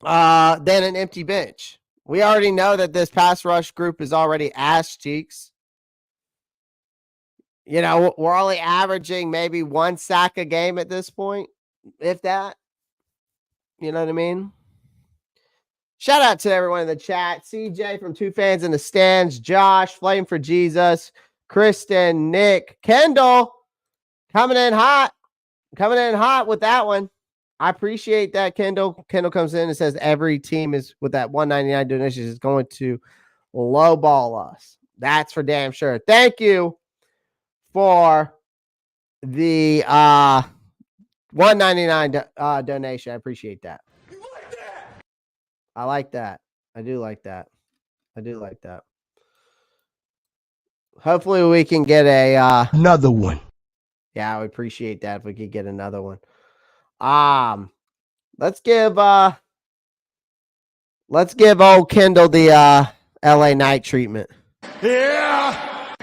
Speaker 1: than an empty bench. We already know that this pass rush group is already ass cheeks. We're only averaging maybe 1 sack a game at this point, if that. You know what I mean? Shout out to everyone in the chat. CJ from Two Fans in the Stands, Josh, Flame for Jesus, Kristen, Nick, Kendall, coming in hot with that one. I appreciate that, Kendall. Kendall comes in and says every team is with that $1.99 donation is going to lowball us. That's for damn sure. Thank you for the $1.99 donation. I appreciate that. I like that. I do like that. Hopefully we can get
Speaker 2: another one.
Speaker 1: Yeah, I would appreciate that if we could get another one. Let's give old Kendall the LA Knight treatment.
Speaker 2: Yeah.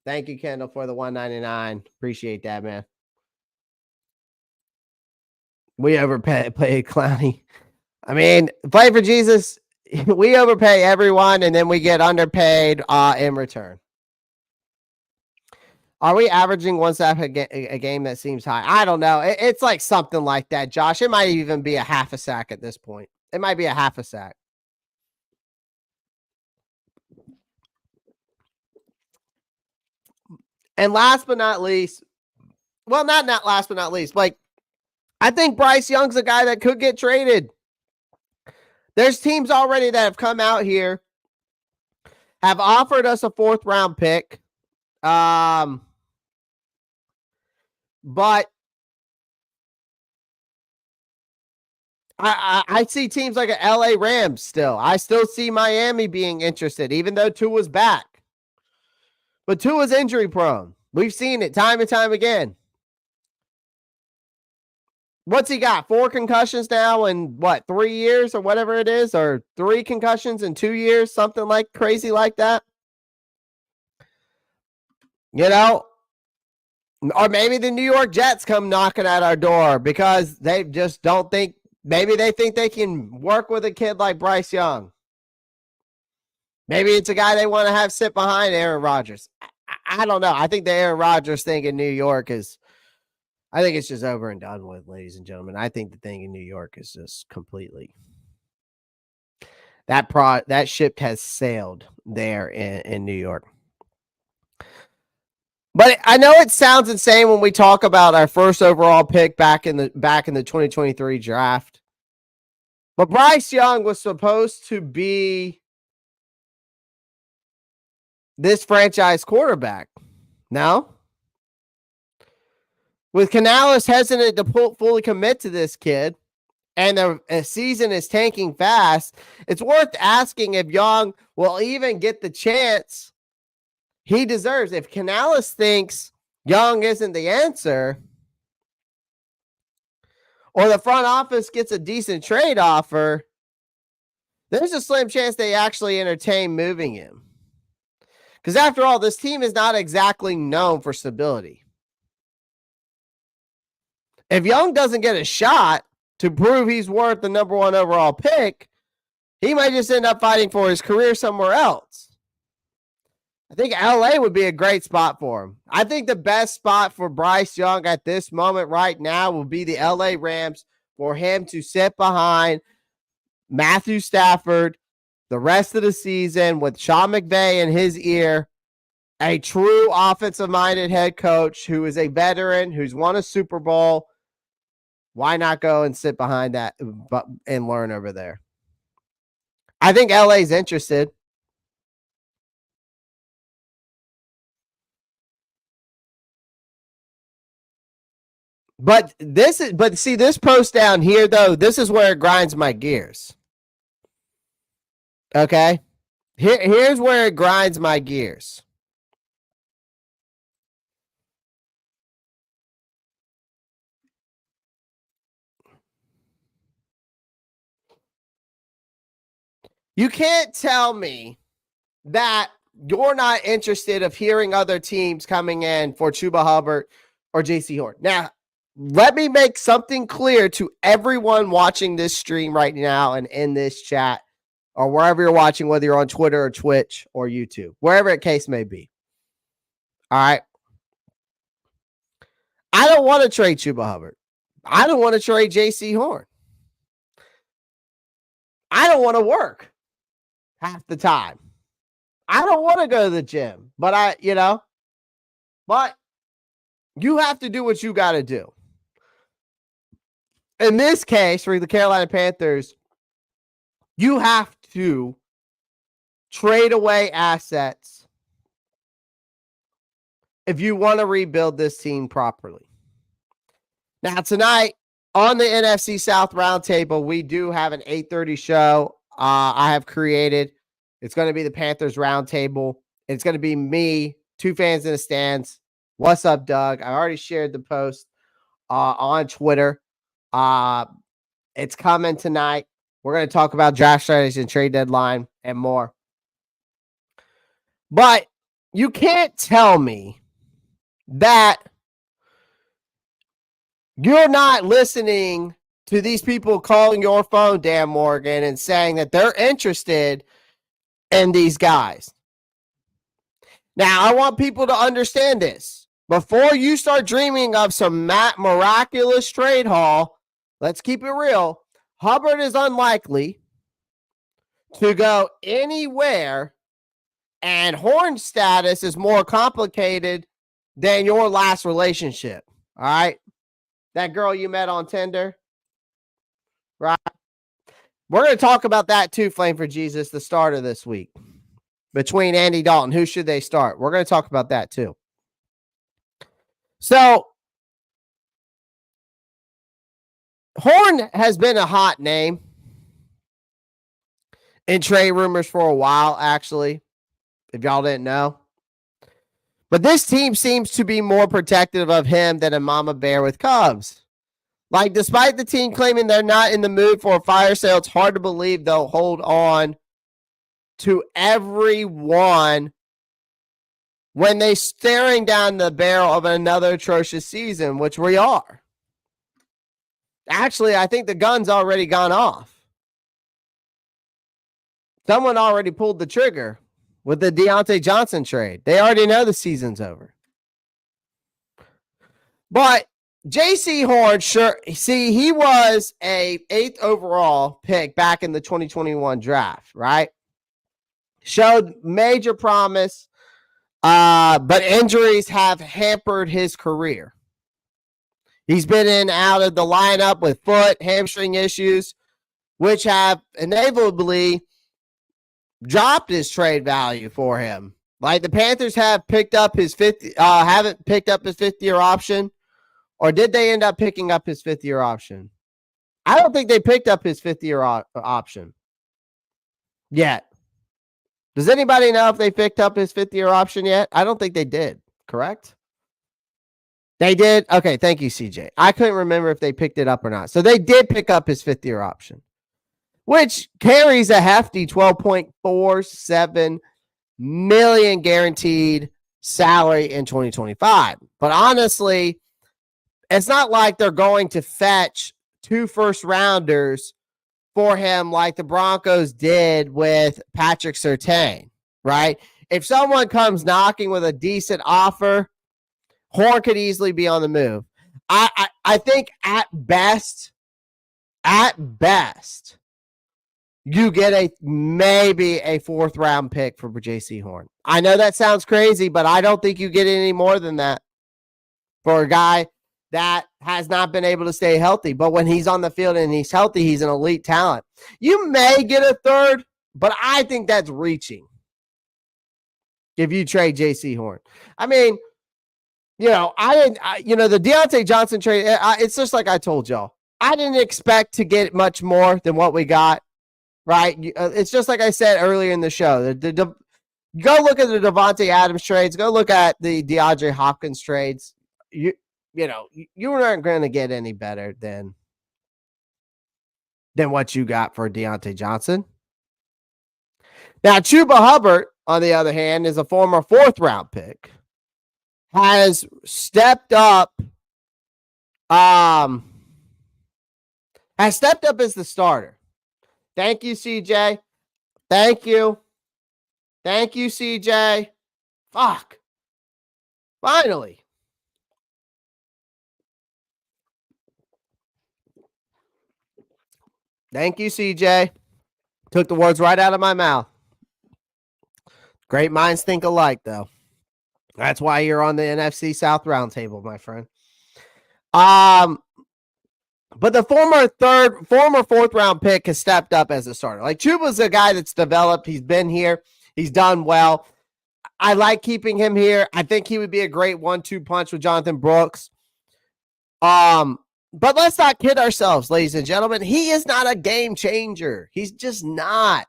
Speaker 1: Thank you, Kendall, for the $1.99. Appreciate that, man. We overpay Clowney. I mean, play for Jesus. We overpay everyone, and then we get underpaid in return. Are we averaging one sack a game? That seems high. I don't know. It's like something like that, Josh. It might even be a half a sack at this point. It might be a half a sack. And last but not least, well, not last but not least, like, I think Bryce Young's a guy that could get traded. There's teams already that have come out here, have offered us a 4th round pick. But I see teams like a LA Rams still. I still see Miami being interested, even though Tua's back. But Tua's injury prone. We've seen it time and time again. What's he got? 4 concussions now in 3 years or whatever it is, or 3 concussions in 2 years, something like crazy like that. You know, or maybe the New York Jets come knocking at our door because they just don't think, maybe they think they can work with a kid like Bryce Young. Maybe it's a guy they want to have sit behind Aaron Rodgers. I don't know. I think the Aaron Rodgers thing in New York is, I think it's just over and done with, ladies and gentlemen. I think the thing in New York is just completely, that ship has sailed there in New York. But I know it sounds insane when we talk about our first overall pick back in the 2023 draft. But Bryce Young was supposed to be this franchise quarterback. No? With Canales hesitant to fully commit to this kid, and the season is tanking fast, it's worth asking if Young will even get the chance he deserves. If Canales thinks Young isn't the answer, or the front office gets a decent trade offer, there's a slim chance they actually entertain moving him. Because after all, this team is not exactly known for stability. If Young doesn't get a shot to prove he's worth the number 1 overall pick, he might just end up fighting for his career somewhere else. I think LA would be a great spot for him. I think the best spot for Bryce Young at this moment right now will be the LA Rams, for him to sit behind Matthew Stafford the rest of the season with Sean McVay in his ear, a true offensive-minded head coach who is a veteran, who's won a Super Bowl. Why not go and sit behind that and learn over there? I think LA's interested. But see, this post down here, though, this is where it grinds my gears. Okay? Here's where it grinds my gears. You can't tell me that you're not interested of hearing other teams coming in for Chuba Hubbard or JC Horn. Now, let me make something clear to everyone watching this stream right now and in this chat, or wherever you're watching, whether you're on Twitter or Twitch or YouTube, wherever the case may be. All right. I don't want to trade Chuba Hubbard. I don't want to trade JC Horn. I don't want to work half the time. I don't want to go to the gym, but but you have to do what you got to do. In this case, for the Carolina Panthers, you have to trade away assets if you want to rebuild this team properly. Now, tonight on the NFC South Roundtable, we do have an 8:30 show I have created It's going to be the Panthers roundtable. It's going to be me, two fans in the stands. What's up, Doug? I already shared the post on Twitter. It's coming tonight. We're going to talk about draft strategies and trade deadline and more. But you can't tell me that you're not listening to these people calling your phone, Dan Morgan, and saying that they're interested in these guys. Now, I want people to understand this. Before you start dreaming of some miraculous trade haul, let's keep it real. Hubbard is unlikely to go anywhere, and Horn's status is more complicated than your last relationship. All right? That girl you met on Tinder, right? We're going to talk about that too, Flame for Jesus, the start of this week. Between Andy Dalton, who should they start? We're going to talk about that too. So, Horn has been a hot name in trade rumors for a while, actually, if y'all didn't know. But this team seems to be more protective of him than a mama bear with cubs. Like, despite the team claiming they're not in the mood for a fire sale, it's hard to believe they'll hold on to everyone when they're staring down the barrel of another atrocious season, which we are. Actually, I think the gun's already gone off. Someone already pulled the trigger with the Deontay Johnson trade. They already know the season's over. But J.C. Horn, sure, see, he was a 8th overall pick back in the 2021 draft, right? Showed major promise, but injuries have hampered his career. He's been in and out of the lineup with foot, hamstring issues, which have inevitably dropped his trade value for him. Like the Panthers have picked up his haven't picked up his 5th-year option, or did they end up picking up his 5th-year option? I don't think they picked up his 5th-year option yet. Does anybody know if they picked up his 5th-year option yet? I don't think they did. Correct? They did? Okay, thank you, CJ. I couldn't remember if they picked it up or not. So they did pick up his 5th-year option, which carries a hefty $12.47 million guaranteed salary in 2025. But honestly, it's not like they're going to fetch 2 first-rounders for him like the Broncos did with Patrick Surtain, right? If someone comes knocking with a decent offer, Horn could easily be on the move. I think at best, you get maybe a 4th-round pick for J.C. Horn. I know that sounds crazy, but I don't think you get any more than that for a guy that has not been able to stay healthy. But when he's on the field and he's healthy, he's an elite talent. You may get a 3rd, but I think that's reaching if you trade J.C. Horn. I mean, the Deontay Johnson trade, it's just like I told y'all. I didn't expect to get much more than what we got, right? It's just like I said earlier in the show. Go look at the Devontae Adams trades. Go look at the DeAndre Hopkins trades. You aren't going to get any better than what you got for Deontay Johnson. Now, Chuba Hubbard, on the other hand, is a former 4th-round pick. Has stepped up. Has stepped up as the starter. Thank you, CJ. Thank you, CJ. Fuck. Finally. Thank you, CJ. Took the words right out of my mouth. Great minds think alike, though. That's why you're on the NFC South roundtable, my friend. But the former 4th-round pick has stepped up as a starter. Like Chuba's a guy that's developed. He's been here. He's done well. I like keeping him here. I think he would be a great 1-2 punch with Jonathan Brooks. But let's not kid ourselves, ladies and gentlemen. He is not a game changer. He's just not.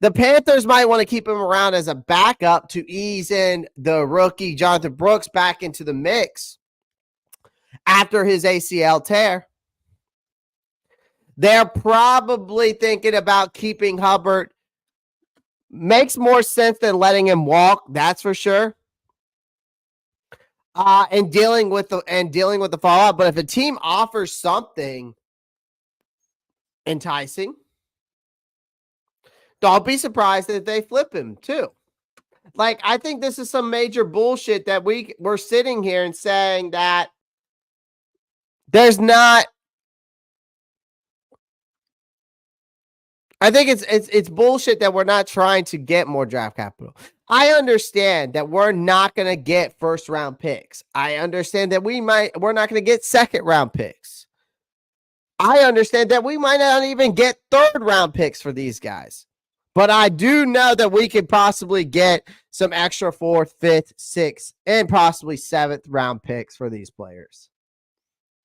Speaker 1: The Panthers might want to keep him around as a backup to ease in the rookie Jonathan Brooks back into the mix after his ACL tear. They're probably thinking about keeping Hubbard. Makes more sense than letting him walk, that's for sure. And dealing with the fallout. But if a team offers something enticing, don't be surprised if they flip him too. Like, I think this is some major bullshit that we're sitting here and saying that there's not. I think it's bullshit that we're not trying to get more draft capital. I understand that we're not going to get first round picks. I understand that we're not going to get second round picks. I understand that we might not even get third round picks for these guys. But I do know that we could possibly get some extra fourth, fifth, sixth, and possibly seventh round picks for these players.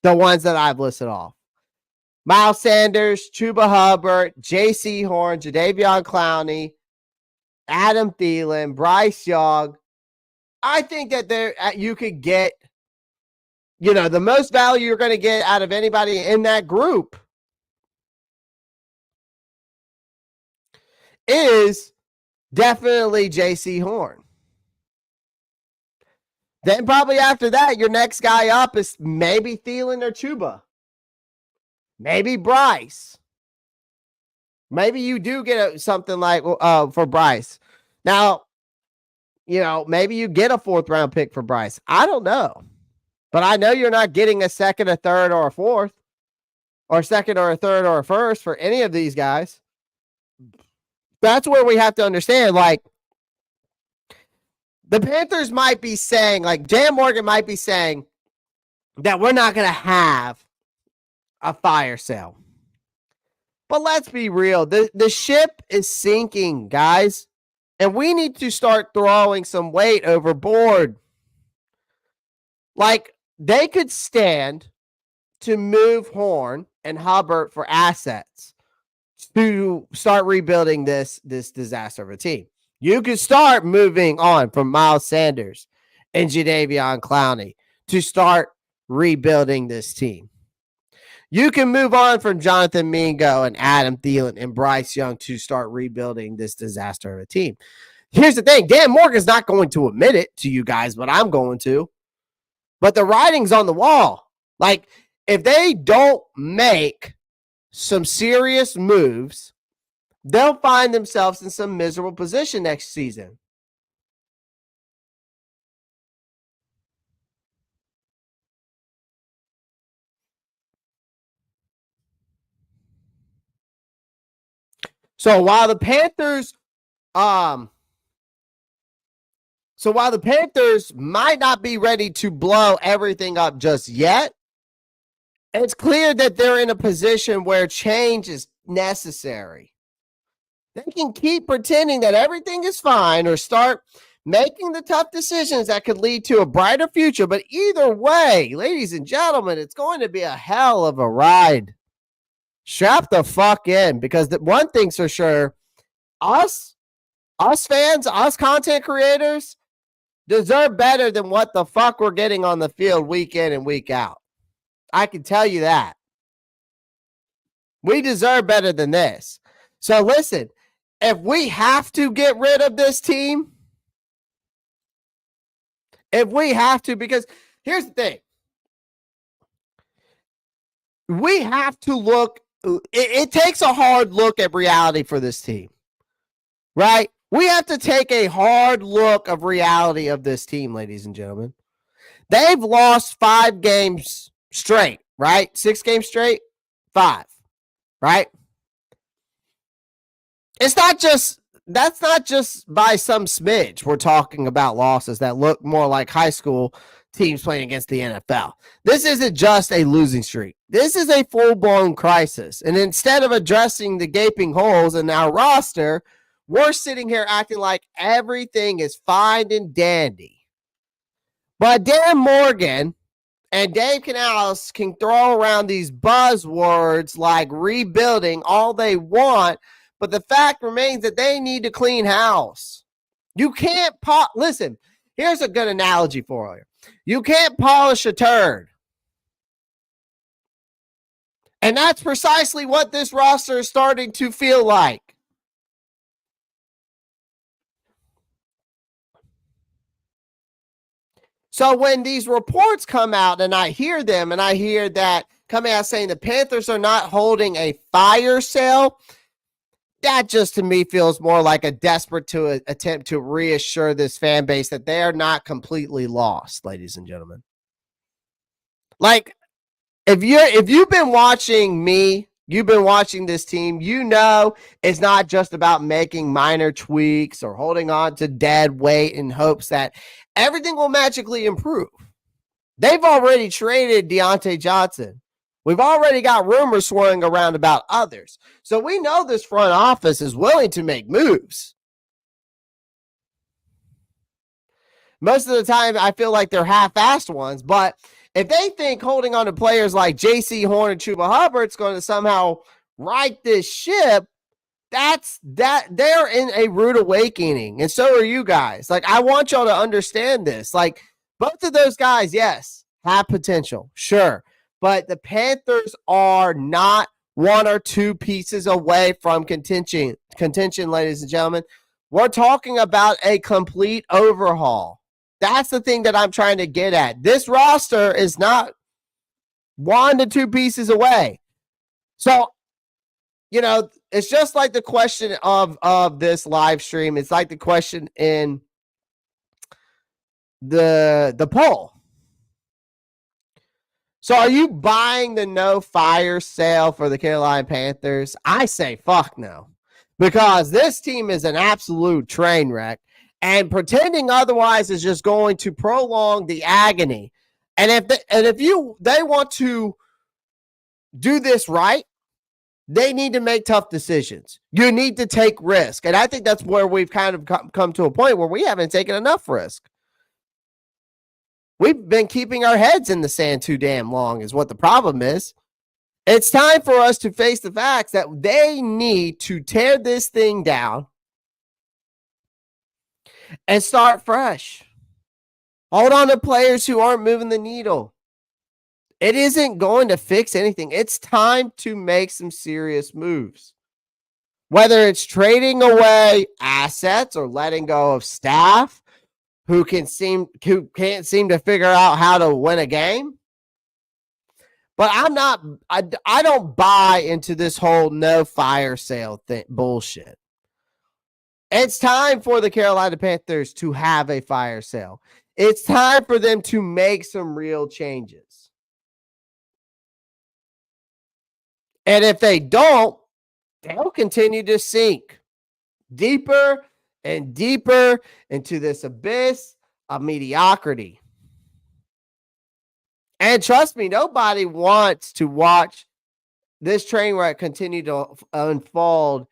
Speaker 1: The ones that I've listed off. Miles Sanders, Chuba Hubbard, J.C. Horn, Jadeveon Clowney, Adam Thielen, Bryce Young. I think that you could get, the most value you're going to get out of anybody in that group is definitely J.C. Horn. Then probably after that, your next guy up is maybe Thielen or Chuba. Maybe Bryce. Maybe you do get something like for Bryce. Now, maybe you get a fourth round pick for Bryce. I don't know. But I know you're not getting a second, a third, or a fourth. Or second, or a third, or a first for any of these guys. That's where we have to understand, like, the Panthers might be saying, like, Jan Morgan might be saying that we're not going to have a fire sale. But let's be real. The ship is sinking, guys. And we need to start throwing some weight overboard. Like, they could stand to move Horn and Hubbard for assets to start rebuilding this disaster of a team. You could start moving on from Miles Sanders and Jadeveon Clowney to start rebuilding this team. You can move on from Jonathan Mingo and Adam Thielen and Bryce Young to start rebuilding this disaster of a team. Here's the thing. Dan Morgan's not going to admit it to you guys, but I'm going to. But the writing's on the wall. Like, if they don't make some serious moves, they'll find themselves in some miserable position next season. So while the Panthers might not be ready to blow everything up just yet, it's clear that they're in a position where change is necessary. They can keep pretending that everything is fine or start making the tough decisions that could lead to a brighter future. But either way, ladies and gentlemen, it's going to be a hell of a ride. Strap the fuck in, because one thing's for sure, us fans, us content creators deserve better than what the fuck we're getting on the field week in and week out. I can tell you that. We deserve better than this. So listen, if we have to get rid of this team, because here's the thing. We have to look, it takes a hard look at reality for this team, right? We have to take a hard look of reality of this team, ladies and gentlemen. They've lost 5 games straight, right? 6 games straight, 5, right? That's not just by some smidge. We're talking about losses that look more like high school teams playing against the NFL. This isn't just a losing streak. This is a full-blown crisis. And instead of addressing the gaping holes in our roster, we're sitting here acting like everything is fine and dandy. But Dan Morgan and Dave Canales can throw around these buzzwords like rebuilding all they want, But the fact remains that they need to clean house. You can't listen, here's a good analogy for you. You can't polish a turd. And that's precisely what this roster is starting to feel like. So when these reports come out and I hear them, and I hear that coming out saying the Panthers are not holding a fire sale, that just to me feels more like a desperate to attempt to reassure this fan base that they are not completely lost, ladies and gentlemen. Like, if you've been watching me, you've been watching this team, you know it's not just about making minor tweaks or holding on to dead weight in hopes that everything will magically improve. They've already traded Deontay Johnson. We've already got rumors swirling around about others. So we know this front office is willing to make moves. Most of the time, I feel like they're half-assed ones, but if they think holding on to players like J.C. Horn and Chuba Hubbard's going to somehow right this ship, that's they're in a rude awakening, and so are you guys. Like, I want y'all to understand this. Like, both of those guys, yes, have potential, sure, but the Panthers are not one or two pieces away from contention, ladies and gentlemen. We're talking about a complete overhaul. That's the thing that I'm trying to get at. This roster is not one to two pieces away. So, you know, it's just like the question of this live stream. It's like the question in the poll. So are you buying the no fire sale for the Carolina Panthers? I say fuck no. Because this team is an absolute train wreck. And pretending otherwise is just going to prolong the agony. And if they want to do this right, they need to make tough decisions. You need to take risk. And I think that's where we've kind of come to a point where we haven't taken enough risk. We've been keeping our heads in the sand too damn long is what the problem is. It's time for us to face the facts that they need to tear this thing down and start fresh. Hold on to players who aren't moving the needle. It isn't going to fix anything. It's time to make some serious moves. Whether it's trading away assets or letting go of staff who can't seem to figure out how to win a game. But I don't buy into this whole no fire sale bullshit. It's time for the Carolina Panthers to have a fire sale. It's time for them to make some real changes. And if they don't, they'll continue to sink deeper and deeper into this abyss of mediocrity. And trust me, nobody wants to watch this train wreck continue to unfold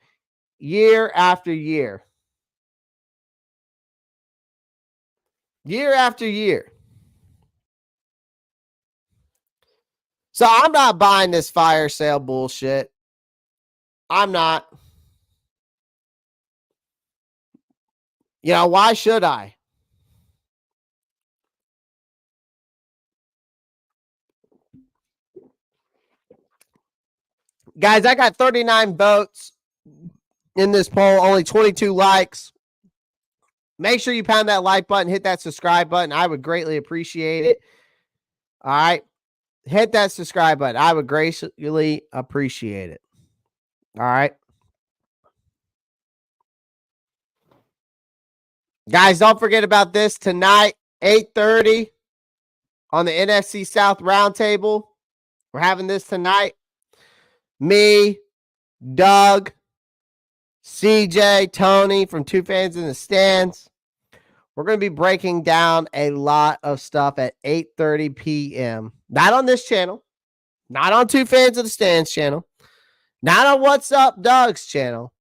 Speaker 1: year after year. Year after year. So I'm not buying this fire sale bullshit. I'm not. You know, why should I? Guys, I got 39 votes in this poll, only 22 likes. Make sure you pound that like button, hit that subscribe button. I would greatly appreciate it. All right. Hit that subscribe button. I would greatly appreciate it. All right. Guys, don't forget about this tonight, 8:30 on the NFC South Roundtable. We're having this tonight. Me, Doug, CJ, Tony from Two Fans in the Stands. We're going to be breaking down a lot of stuff at 8:30 p.m. Not on this channel. Not on Two Fans in the Stands channel. Not on What's Up Doug's channel.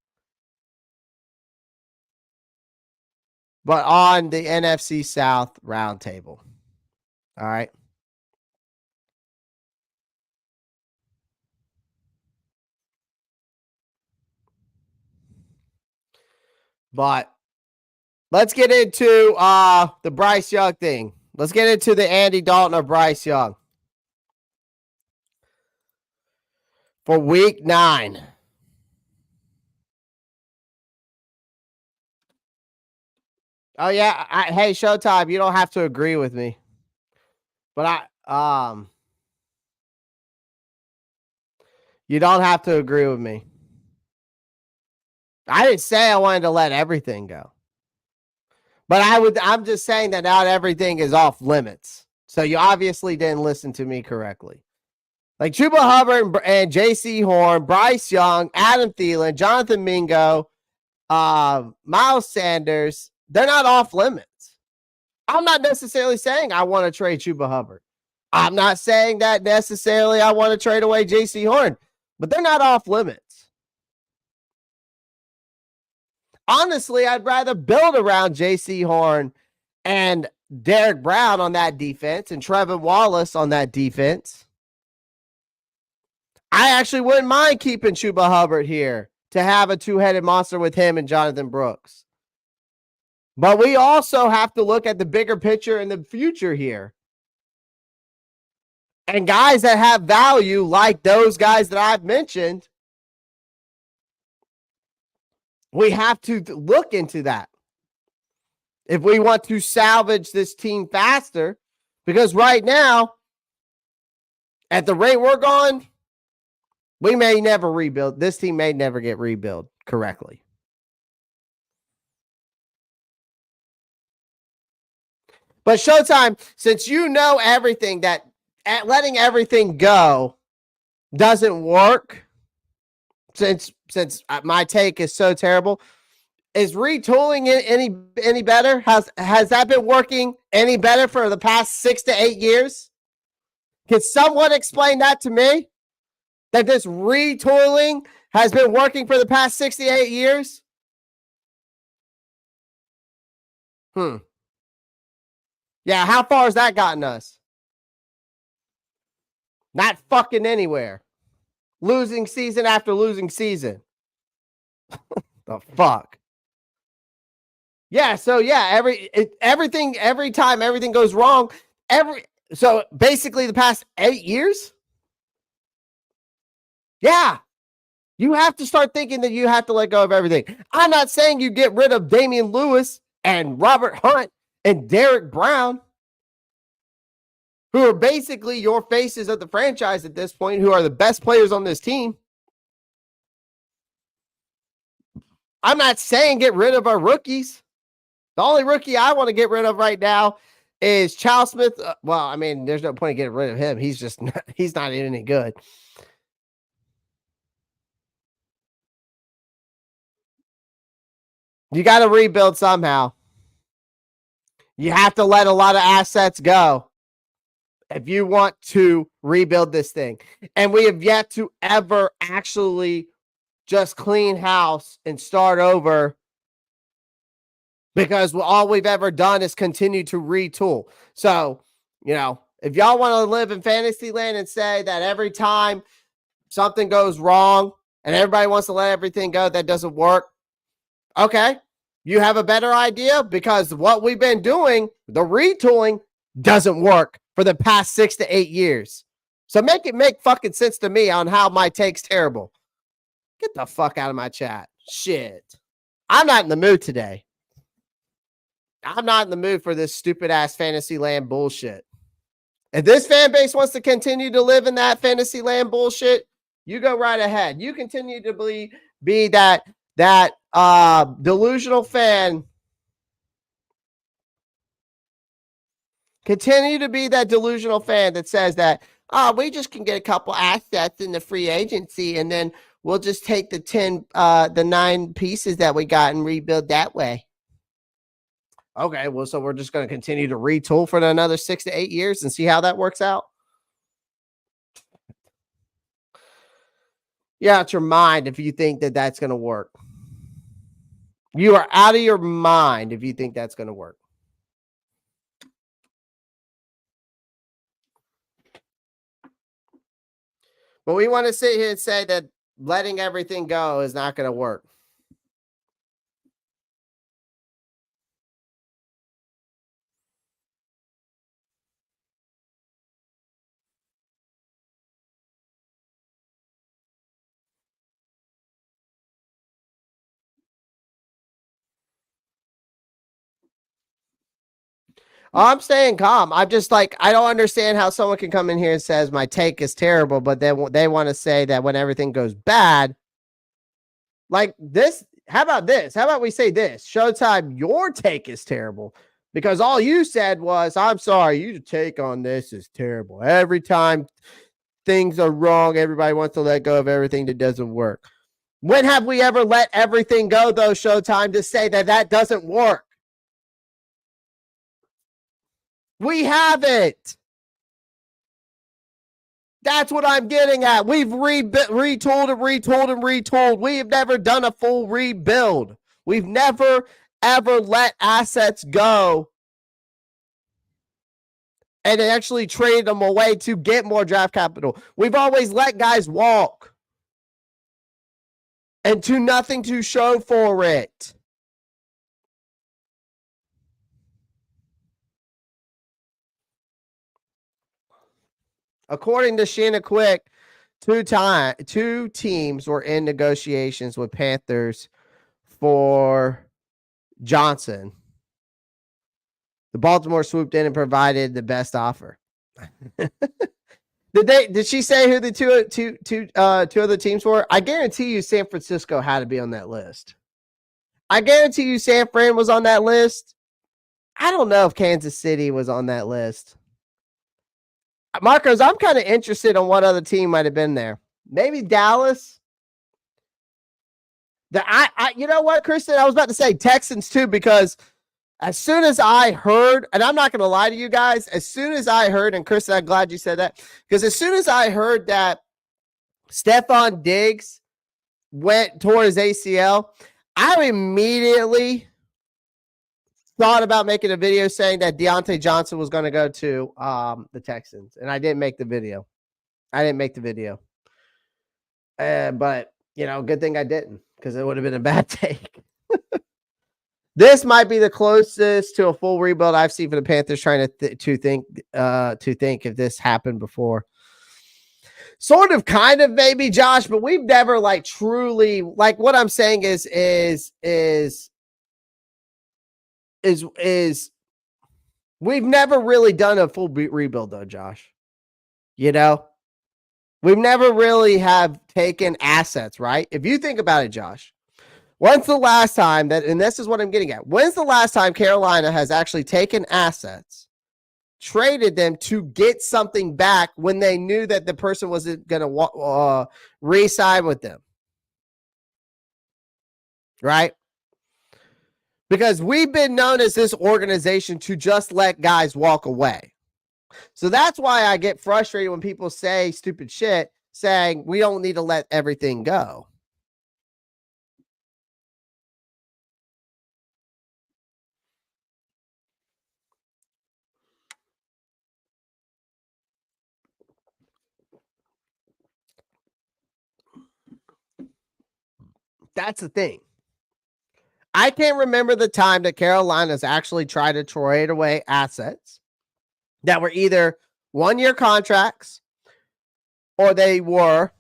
Speaker 1: But on the NFC South Roundtable. All right. But let's get into the Bryce Young thing. Let's get into the Andy Dalton or Bryce Young for week 9. Oh yeah, hey Showtime, you don't have to agree with me, but you don't have to agree with me. I didn't say I wanted to let everything go, but I'm just saying that not everything is off limits. So you obviously didn't listen to me correctly. Like Chuba Hubbard and J.C. Horn, Bryce Young, Adam Thielen, Jonathan Mingo, Miles Sanders, they're not off limits. I'm not necessarily saying I want to trade Chuba Hubbard. I'm not saying that necessarily I want to trade away J.C. Horn, but they're not off limits. Honestly, I'd rather build around J.C. Horn and Derek Brown on that defense and Trevin Wallace on that defense. I actually wouldn't mind keeping Chuba Hubbard here to have a two-headed monster with him and Jonathan Brooks. But we also have to look at the bigger picture in the future here. And guys that have value, like those guys that I've mentioned, we have to look into that if we want to salvage this team faster. Because right now, at the rate we're going, we may never rebuild. This team may never get rebuilt correctly. But Showtime, since you know everything, that letting everything go doesn't work, since my take is so terrible, is retooling it any better? Has that been working any better for the past 6 to 8 years? Can someone explain that to me? That this retooling has been working for the past 6 to 8 years? Yeah, how far has that gotten us? Not fucking anywhere. Losing season after losing season. The fuck? Yeah, so yeah, every time everything goes wrong, so basically the past 8 years? Yeah. You have to start thinking that you have to let go of everything. I'm not saying you get rid of Damian Lewis and Robert Hunt and Derek Brown, who are basically your faces of the franchise at this point, who are the best players on this team. I'm not saying get rid of our rookies. The only rookie I want to get rid of right now is Charles Smith. Well, I mean, there's no point in getting rid of him. He's just he's not any good. You got to rebuild somehow. You have to let a lot of assets go if you want to rebuild this thing. And we have yet to ever actually just clean house and start over, because all we've ever done is continue to retool. So, if y'all want to live in fantasy land and say that every time something goes wrong and everybody wants to let everything go, that doesn't work. Okay. You have a better idea, because what we've been doing, the retooling, doesn't work for the past 6 to 8 years. So make it make fucking sense to me on how my take's terrible. Get the fuck out of my chat. Shit. I'm not in the mood today. I'm not in the mood for this stupid ass fantasy land bullshit. If this fan base wants to continue to live in that fantasy land bullshit, you go right ahead. You continue to be that delusional fan. Continue to be that delusional fan that says that, we just can get a couple assets in the free agency and then we'll just take the 9 pieces that we got and rebuild that way. Okay, well, so we're just going to continue to retool for another 6 to 8 years and see how that works out. You're out your mind if you think that that's going to work. You are out of your mind if you think that's going to work. But we want to sit here and say that letting everything go is not going to work. I'm staying calm. I'm just like, I don't understand how someone can come in here and says my take is terrible, but then they want to say that when everything goes bad, like this. How about this? How about we say this? Showtime, your take is terrible because all you said was, I'm sorry, your take on this is terrible. Every time things are wrong, everybody wants to let go of everything that doesn't work. When have we ever let everything go, though, Showtime, to say that that doesn't work? We haven't. That's what I'm getting at. We've retooled and retooled and retooled. We have never done a full rebuild. We've never, ever let assets go and actually traded them away to get more draft capital. We've always let guys walk and to nothing to show for it. According to Sheena Quick, two teams were in negotiations with Panthers for Johnson. The Baltimore swooped in and provided the best offer. Did she say who the two other teams were? I guarantee you San Francisco had to be on that list. I guarantee you San Fran was on that list. I don't know if Kansas City was on that list. Marcos, I'm kind of interested on what other team might have been there. Maybe Dallas. You know what, Kristen? I was about to say Texans too, because as soon as I heard, and I'm not going to lie to you guys, as soon as I heard, and Kristen, I'm glad you said that, because as soon as I heard that Stephon Diggs tore his ACL, I immediately thought about making a video saying that Deontay Johnson was going to go to the Texans, and I didn't make the video. But, good thing I didn't, because it would have been a bad take. This might be the closest to a full rebuild I've seen for the Panthers trying to think if this happened before. Sort of, kind of, maybe, Josh, but we've never truly what I'm saying is we've never really done a full rebuild though, Josh. We've never really have taken assets, right? If you think about it, Josh, when's the last time and this is what I'm getting at, when's the last time Carolina has actually taken assets, traded them to get something back when they knew that the person wasn't going to re-sign with them? Right? Because we've been known as this organization to just let guys walk away. So that's why I get frustrated when people say stupid shit, saying we don't need to let everything go. That's the thing. I can't remember the time that Carolina's actually tried to trade away assets that were either 1-year contracts or they were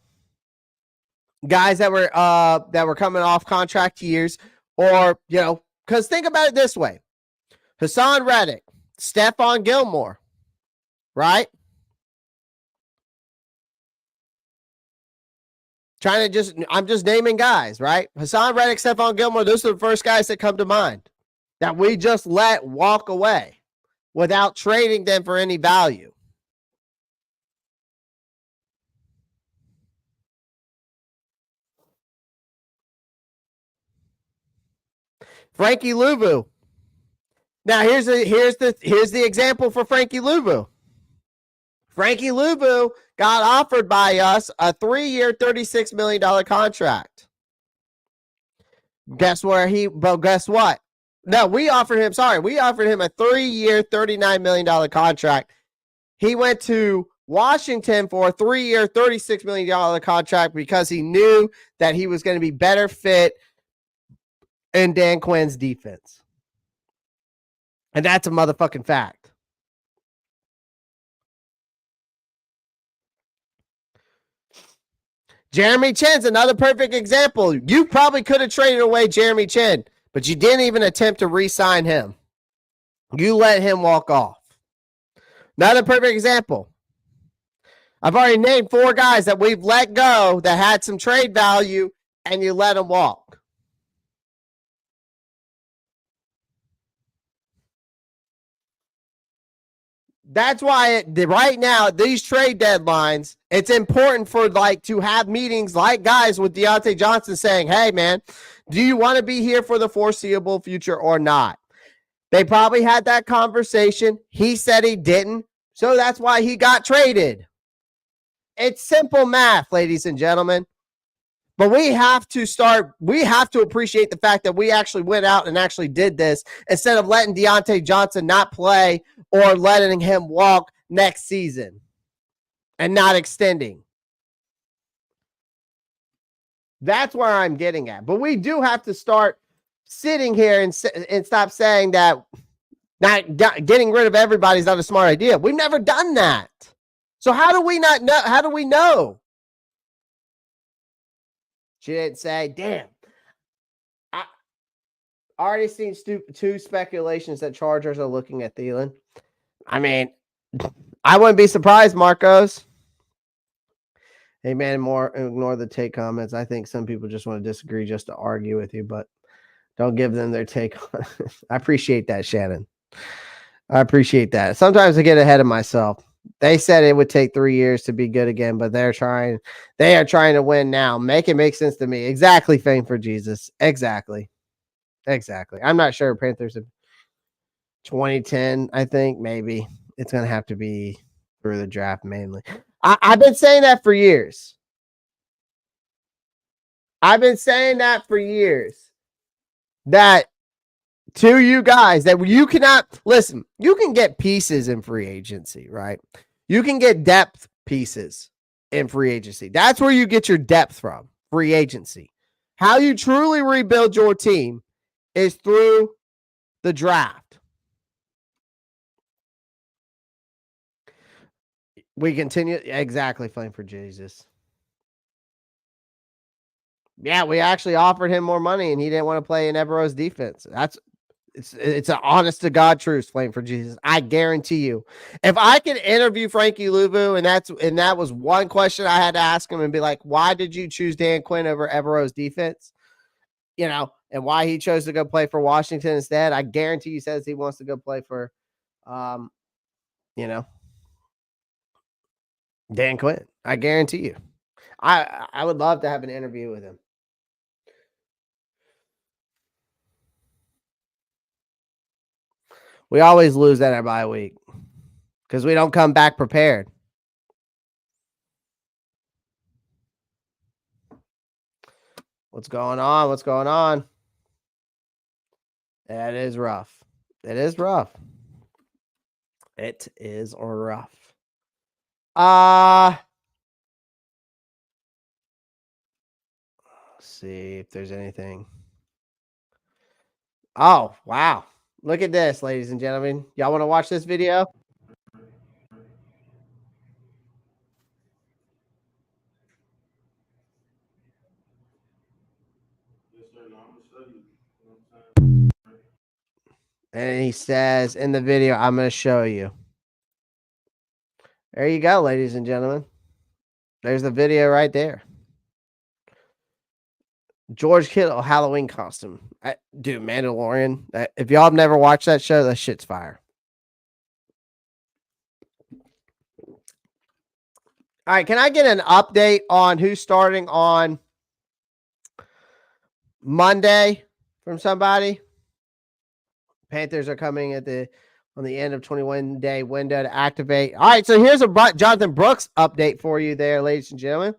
Speaker 1: guys that were coming off contract years, or because think about it this way: Hassan Reddick, Stephon Gilmore, right? I'm just naming guys, right? Hassan Reddick, Stephon Gilmore, those are the first guys that come to mind that we just let walk away without trading them for any value. Frankie Louvu. Now here's the example for Frankie Louvu. Frankie Louvu got offered by us a 3-year, $36 million contract. Guess what? No, we offered him a 3-year, $39 million contract. He went to Washington for a 3-year, $36 million contract because he knew that he was going to be better fit in Dan Quinn's defense. And that's a motherfucking fact. Jeremy Chin's another perfect example. You probably could have traded away Jeremy Chin, but you didn't even attempt to re-sign him. You let him walk off. Not a perfect example. I've already named 4 guys that we've let go that had some trade value, and you let them walk. That's why right now, these trade deadlines, it's important for to have meetings like guys with Deontay Johnson saying, hey, man, do you want to be here for the foreseeable future or not? They probably had that conversation. He said he didn't. So that's why he got traded. It's simple math, ladies and gentlemen. But we have to appreciate the fact that we actually went out and actually did this instead of letting Deontay Johnson not play or letting him walk next season and not extending. That's where I'm getting at. But we do have to start sitting here and stop saying that getting rid of everybody is not a smart idea. We've never done that. So how do we not know? How do we know? She didn't say, damn. I already seen 2 speculations that Chargers are looking at Thielen. I mean, I wouldn't be surprised, Marcos. Hey, man, ignore the take comments. I think some people just want to disagree just to argue with you, but don't give them their take on it. I appreciate that, Shannon. I appreciate that. Sometimes I get ahead of myself. They said it would take 3 years to be good again, but they are trying to win now. Make it make sense to me. Exactly, fame for Jesus. Exactly. I'm not sure Panthers have 2010, I think maybe. It's going to have to be through the draft mainly. I've been saying that for years. That to you guys, that you cannot listen. You can get pieces in free agency, right? You can get depth pieces in free agency. That's where you get your depth from, free agency. How you truly rebuild your team is through the draft. We continue. Exactly, flame for Jesus. Yeah, we actually offered him more money, and he didn't want to play in Evero's defense. It's an honest to God truth, flame for Jesus. I guarantee you. If I could interview Frankie Louvu, and that was one question I had to ask him and be like, why did you choose Dan Quinn over Evero's defense? And why he chose to go play for Washington instead. I guarantee he says he wants to go play for Dan Quinn. I guarantee you. I would love to have an interview with him. We always lose that bye week because we don't come back prepared. What's going on? That is rough. It is rough. Let's see if there's anything. Oh, wow. Look at this, ladies and gentlemen. Y'all want to watch this video? And he says in the video, I'm going to show you. There you go, ladies and gentlemen. There's the video right there. George Kittle Halloween costume. Dude, Mandalorian. If y'all have never watched that show, that shit's fire. All right, can I get an update on who's starting on Monday from somebody? Panthers are coming on the end of 21-day window to activate. All right, so here's a Jonathan Brooks update for you there, ladies and gentlemen.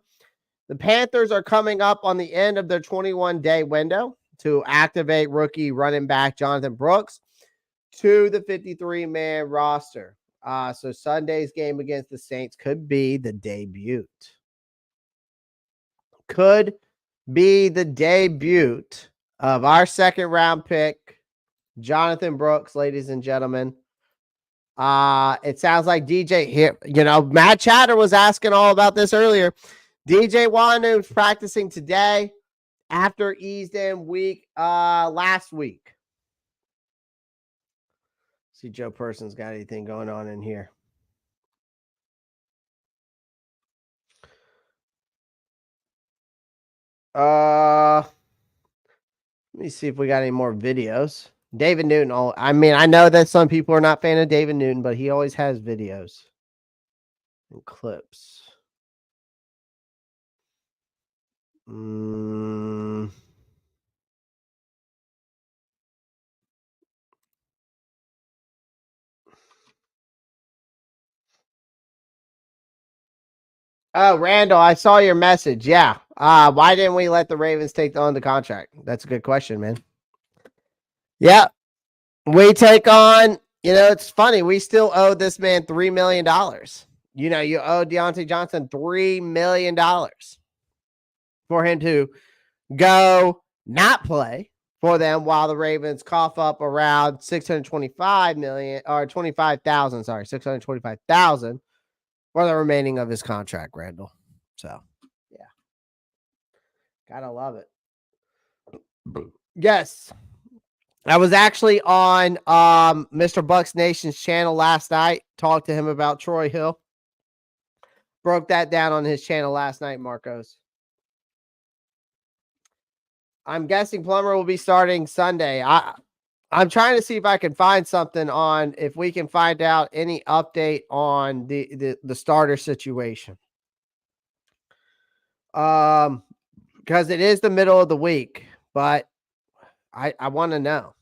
Speaker 1: The Panthers are coming up on the end of their 21-day window to activate rookie running back Jonathan Brooks to the 53-man roster. So Sunday's game against the Saints could be the debut. Could be the debut of our second-round pick, Jonathan Brooks, ladies and gentlemen. It sounds like DJ here. Matt Chatter was asking all about this earlier. DJ Wandu's practicing today after eased in week last week. See, Joe Person's got anything going on in here. Let me see if we got any more videos. David Newton. I mean, I know that some people are not fan of David Newton, but he always has videos and clips. Oh, Randall, I saw your message. Yeah. Why didn't we let the Ravens take on the contract? That's a good question, man. Yeah. We take on, it's funny. We still owe this man $3 million. You owe Deontay Johnson $3 million for him to go not play for them while the Ravens cough up around 625 million or 25,000, 625,000 for the remaining of his contract, Randall. So, yeah. Gotta love it. Yes. I was actually on Mr. Bucks Nation's channel last night. Talked to him about Troy Hill. Broke that down on his channel last night, Marcos. I'm guessing Plummer will be starting Sunday. I'm trying to see if I can find something on if we can find out any update on the starter situation. Because it is the middle of the week, but I want to know.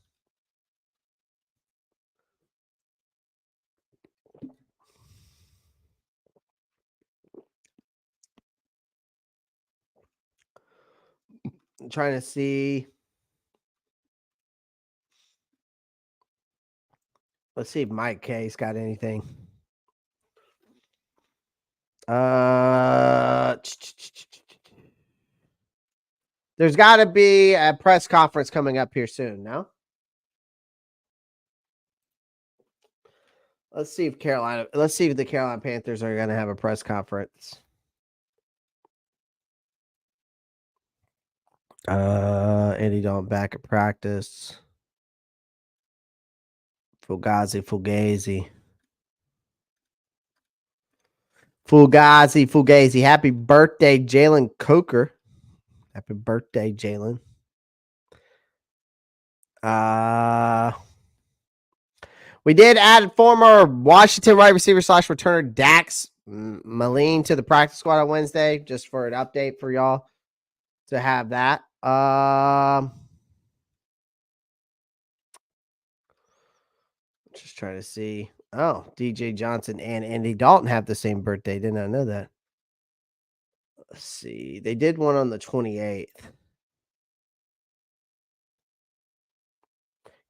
Speaker 1: I'm trying to see. Let's see if Mike K's got anything. There's got to be a press conference coming up here soon, no? Let's see if the Carolina Panthers are going to have a press conference. Andy Dalton back at practice. Fugazi. Happy birthday, Jalen Coker. Happy birthday, Jalen. We did add former Washington wide receiver / returner Dax Moline to the practice squad on Wednesday, just for an update for y'all to have that. Just trying to see. Oh, DJ Johnson and Andy Dalton have the same birthday. Did not know that. Let's see. They did one on the 28th.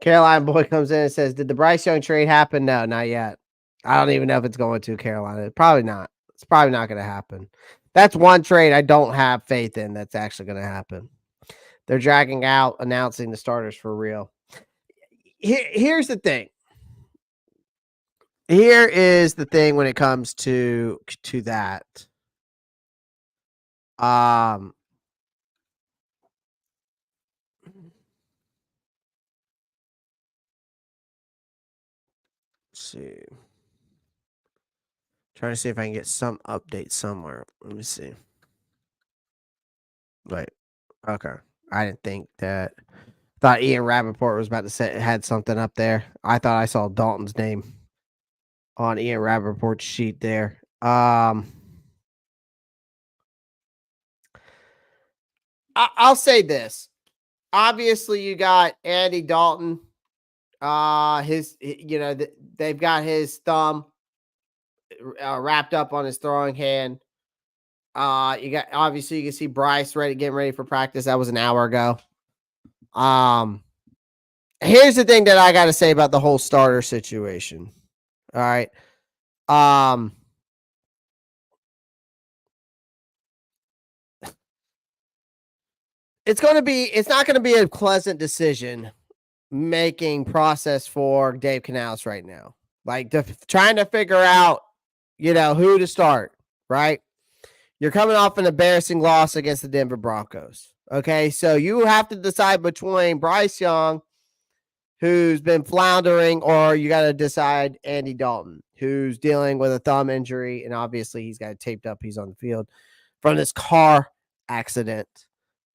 Speaker 1: Carolina boy comes in and says, did the Bryce Young trade happen? No, not yet. I don't even know if it's going to Carolina. Probably not. It's probably not going to happen. That's one trade I don't have faith in that's actually going to happen. They're dragging out announcing the starters for real. Here's the thing. Here is the thing when it comes to that. Let's see. Trying to see if I can get some update somewhere. Let me see. Wait. Okay. I didn't think that. Thought Ian Rappaport was about to say had something up there. I thought I saw Dalton's name on Ian Rappaport's sheet there. I'll say this. Obviously, you got Andy Dalton. They've got his thumb wrapped up on his throwing hand. You can see Bryce getting ready for practice. That was an hour ago. Here's the thing that I got to say about the whole starter situation. All right. It's not going to be a pleasant decision making process for Dave Canales right now. Like trying to figure out, who to start, right? You're coming off an embarrassing loss against the Denver Broncos. Okay, so you have to decide between Bryce Young who's been floundering, or you got to decide Andy Dalton, who's dealing with a thumb injury, and obviously he's got it taped up. He's on the field from this car accident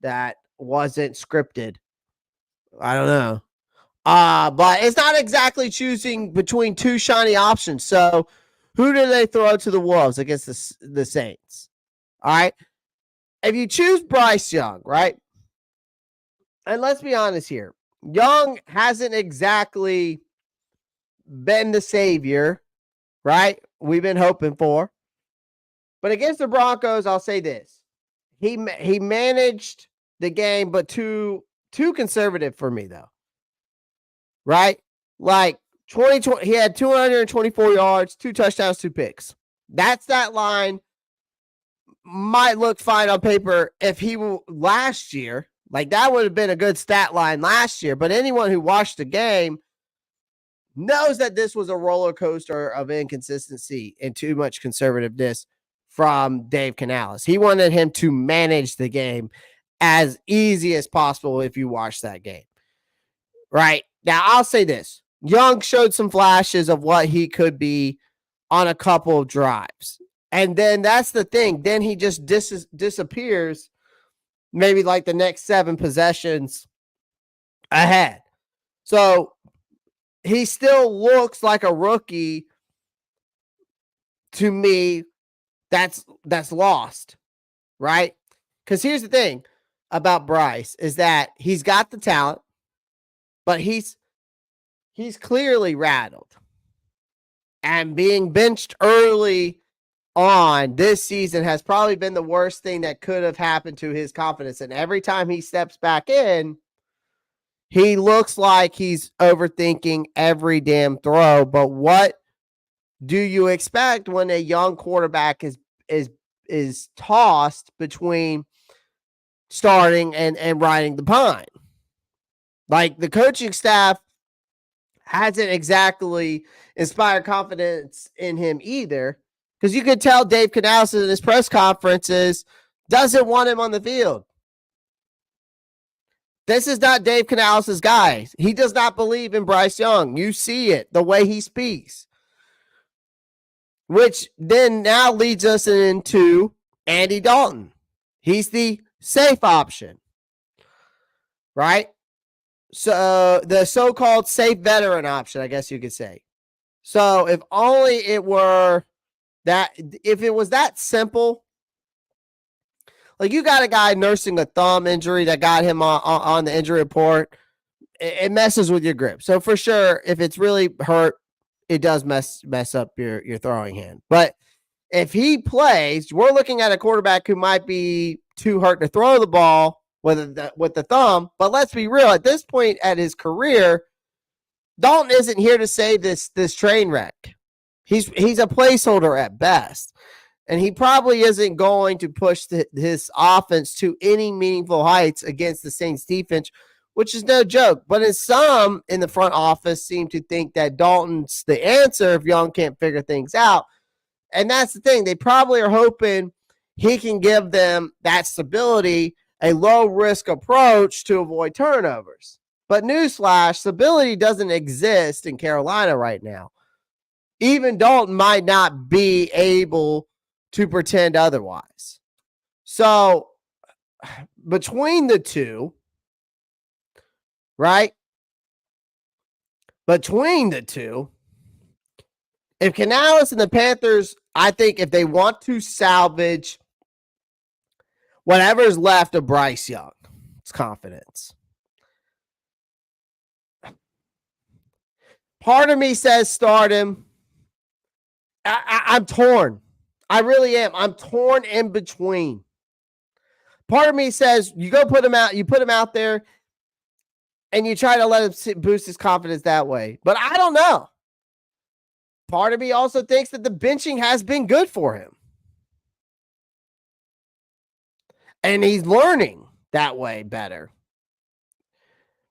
Speaker 1: that wasn't scripted. I don't know. But it's not exactly choosing between two shiny options. So who do they throw to the Wolves against the Saints? All right. If you choose Bryce Young, right? And let's be honest here. Young hasn't exactly been the savior, right? We've been hoping for. But against the Broncos, I'll say this. He managed the game, but too conservative for me, though. Right? Like 2020, he had 224 yards, 2 touchdowns, 2 picks. That's that line. Might look fine on paper if he last year. Like that would have been a good stat line last year. But anyone who watched the game knows that this was a roller coaster of inconsistency and too much conservativeness from Dave Canales. He wanted him to manage the game as easy as possible if you watch that game. Right? Now, I'll say this. Young showed some flashes of what he could be on a couple of drives. And then that's the thing. Then he just disappears maybe like the next 7 possessions ahead. So he still looks like a rookie to me that's lost, right? Because here's the thing about Bryce is that he's got the talent, but he's clearly rattled. And being benched early on this season has probably been the worst thing that could have happened to his confidence. And every time he steps back in, he looks like he's overthinking every damn throw. But what do you expect when a young quarterback is tossed between starting and riding the pine? Like the coaching staff hasn't exactly inspired confidence in him either, because you could tell Dave Canales in his press conferences doesn't want him on the field. This is not Dave Canales' guy. He does not believe in Bryce Young. You see it, the way he speaks. Which then now leads us into Andy Dalton. He's the safe option, right? So the so-called safe veteran option, I guess you could say. So if only it were that, if it was that simple, like you got a guy nursing a thumb injury that got him on the injury report, it messes with your grip. So for sure, if it's really hurt, it does mess up your throwing hand. But if he plays, we're looking at a quarterback who might be too hurt to throw the ball with the thumb. But let's be real, at this point at his career, Dalton isn't here to save this train wreck. He's a placeholder at best. And he probably isn't going to push his offense to any meaningful heights against the Saints defense, which is no joke. But some in the front office seem to think that Dalton's the answer if Young can't figure things out. And that's the thing. They probably are hoping he can give them that stability, a low-risk approach to avoid turnovers. But newsflash, stability doesn't exist in Carolina right now. Even Dalton might not be able to pretend otherwise. So between the two, right? Between the two, if Canales and the Panthers, I think if they want to salvage whatever's left of Bryce Young, it's confidence. Part of me says start him. I'm torn. I really am. I'm torn in between. Part of me says you go put him out. You put him out there and you try to let him boost his confidence that way. But I don't know. Part of me also thinks that the benching has been good for him. And he's learning that way better.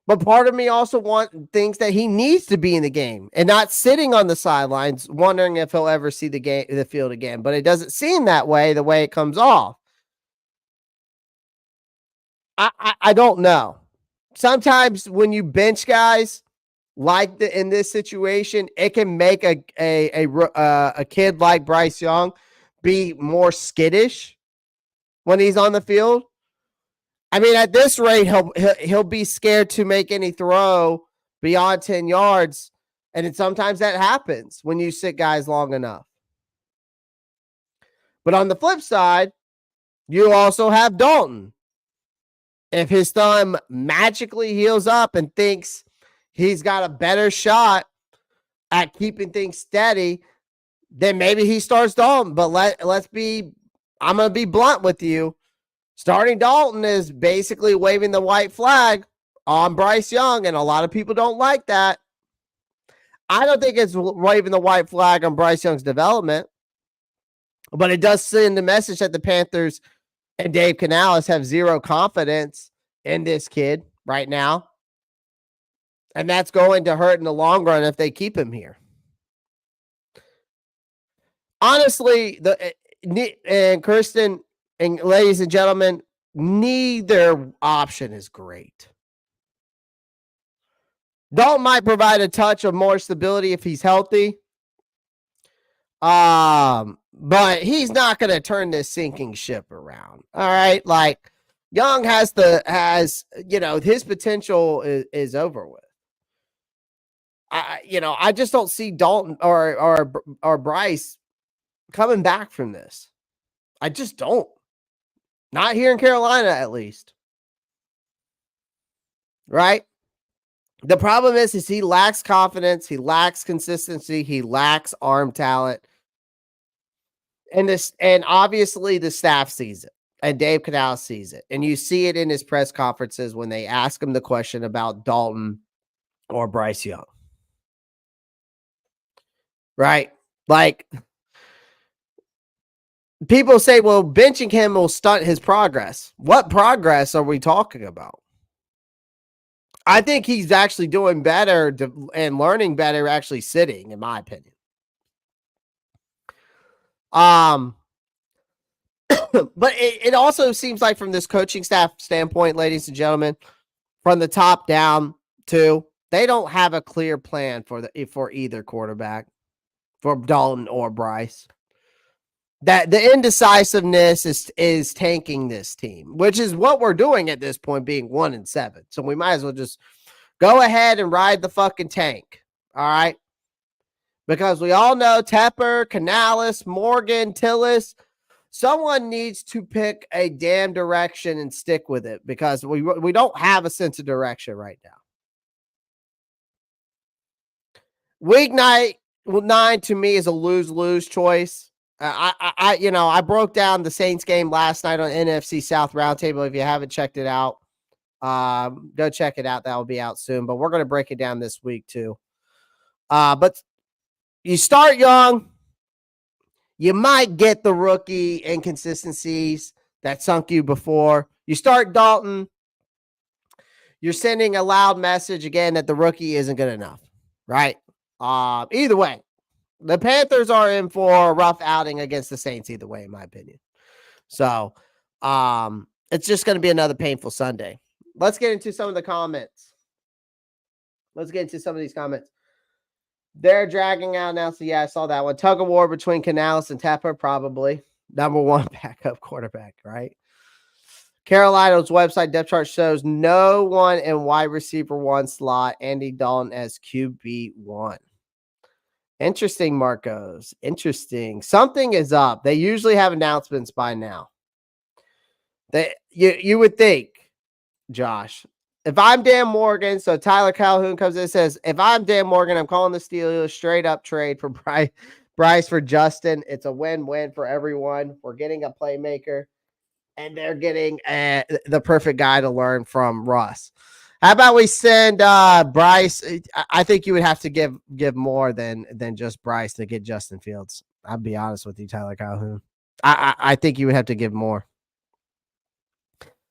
Speaker 1: But part of me also thinks that he needs to be in the game and not sitting on the sidelines wondering if he'll ever see the field again. But it doesn't seem that way, the way it comes off. I don't know. Sometimes when you bench guys, like in this situation, it can make a kid like Bryce Young be more skittish when he's on the field. I mean, at this rate, he'll be scared to make any throw beyond 10 yards. And sometimes that happens when you sit guys long enough. But on the flip side, you also have Dalton. If his thumb magically heals up and thinks he's got a better shot at keeping things steady, then maybe he starts Dalton. But I'm going to be blunt with you. Starting Dalton is basically waving the white flag on Bryce Young, and a lot of people don't like that. I don't think it's waving the white flag on Bryce Young's development, but it does send a message that the Panthers and Dave Canales have zero confidence in this kid right now. And that's going to hurt in the long run if they keep him here. Honestly, and Kirsten and ladies and gentlemen, neither option is great. Dalton might provide a touch of more stability if he's healthy. But he's not going to turn this sinking ship around. All right. Like Young has his potential is over with. I just don't see Dalton or Bryce coming back from this. I just don't. Not here in Carolina, at least. Right? The problem is he lacks confidence. He lacks consistency. He lacks arm talent. And obviously the staff sees it. And Dave Canales sees it. And you see it in his press conferences when they ask him the question about Dalton or Bryce Young. Right? Like, people say, well, benching him will stunt his progress. What progress are we talking about? I think he's actually doing better and learning better actually sitting, in my opinion. But it also seems like from this coaching staff standpoint, ladies and gentlemen, from the top down too, they don't have a clear plan for either quarterback, for Dalton or Bryce. That the indecisiveness is tanking this team, which is what we're doing at this point, being 1-7. So we might as well just go ahead and ride the fucking tank. All right. Because we all know Tepper, Canales, Morgan, Tillis, someone needs to pick a damn direction and stick with it, because we don't have a sense of direction right now. Week 9 to me is a lose-lose choice. I broke down the Saints game last night on NFC South Roundtable. If you haven't checked it out, go check it out. That will be out soon. But we're going to break it down this week too. But you start Young, you might get the rookie inconsistencies that sunk you before. You start Dalton, you're sending a loud message again that the rookie isn't good enough, right? Either way, the Panthers are in for a rough outing against the Saints either way, in my opinion. So it's just going to be another painful Sunday. Let's get into some of the comments. Let's get into some of these comments. They're dragging out now. So, yeah, I saw that one. Tug of war between Canales and Tepper, probably. Number one backup quarterback, right? Carolina's website depth chart shows no one in wide receiver 1 slot. Andy Dalton as QB1. Interesting, Marcos. Interesting. Something is up. They usually have announcements by now. You would think, Josh, if I'm Dan Morgan, so Tyler Calhoun comes in and says, if I'm Dan Morgan, I'm calling the Steelers straight up trade for Bryce for Justin. It's a win-win for everyone. We're getting a playmaker, and they're getting the perfect guy to learn from Russ. How about we send Bryce? I think you would have to give more than just Bryce to get Justin Fields. I'll be honest with you, Tyler Calhoun. I think you would have to give more.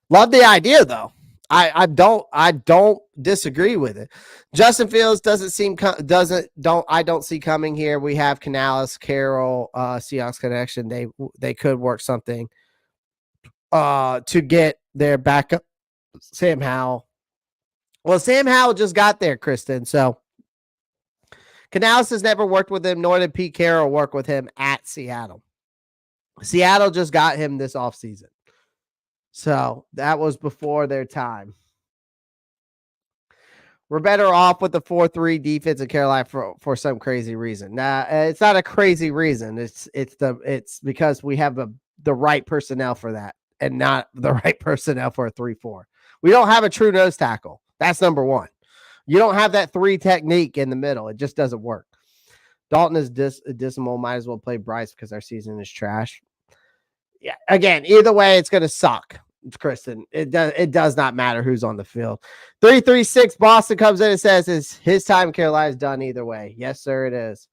Speaker 1: Love the idea, though. I don't disagree with it. Justin Fields I don't see coming here. We have Canales, Carroll, Seahawks connection. They could work something to get their backup, Sam Howell. Well, Sam Howell just got there, Kristen. So Canales has never worked with him, nor did Pete Carroll work with him at Seattle. Seattle just got him this offseason. So that was before their time. We're better off with the 4-3 defense in Carolina for some crazy reason. Nah, it's not a crazy reason. It's because we have the right personnel for that and not the right personnel for a 3-4. We don't have a true nose tackle. That's number one. You don't have that 3 technique in the middle. It just doesn't work. Dalton is dismal. Might as well play Bryce because our season is trash. Yeah. Again, either way, it's going to suck. Kristen, it does not matter who's on the field. 336 Boston comes in and says his time in Carolina is done either way. Yes, sir, it is.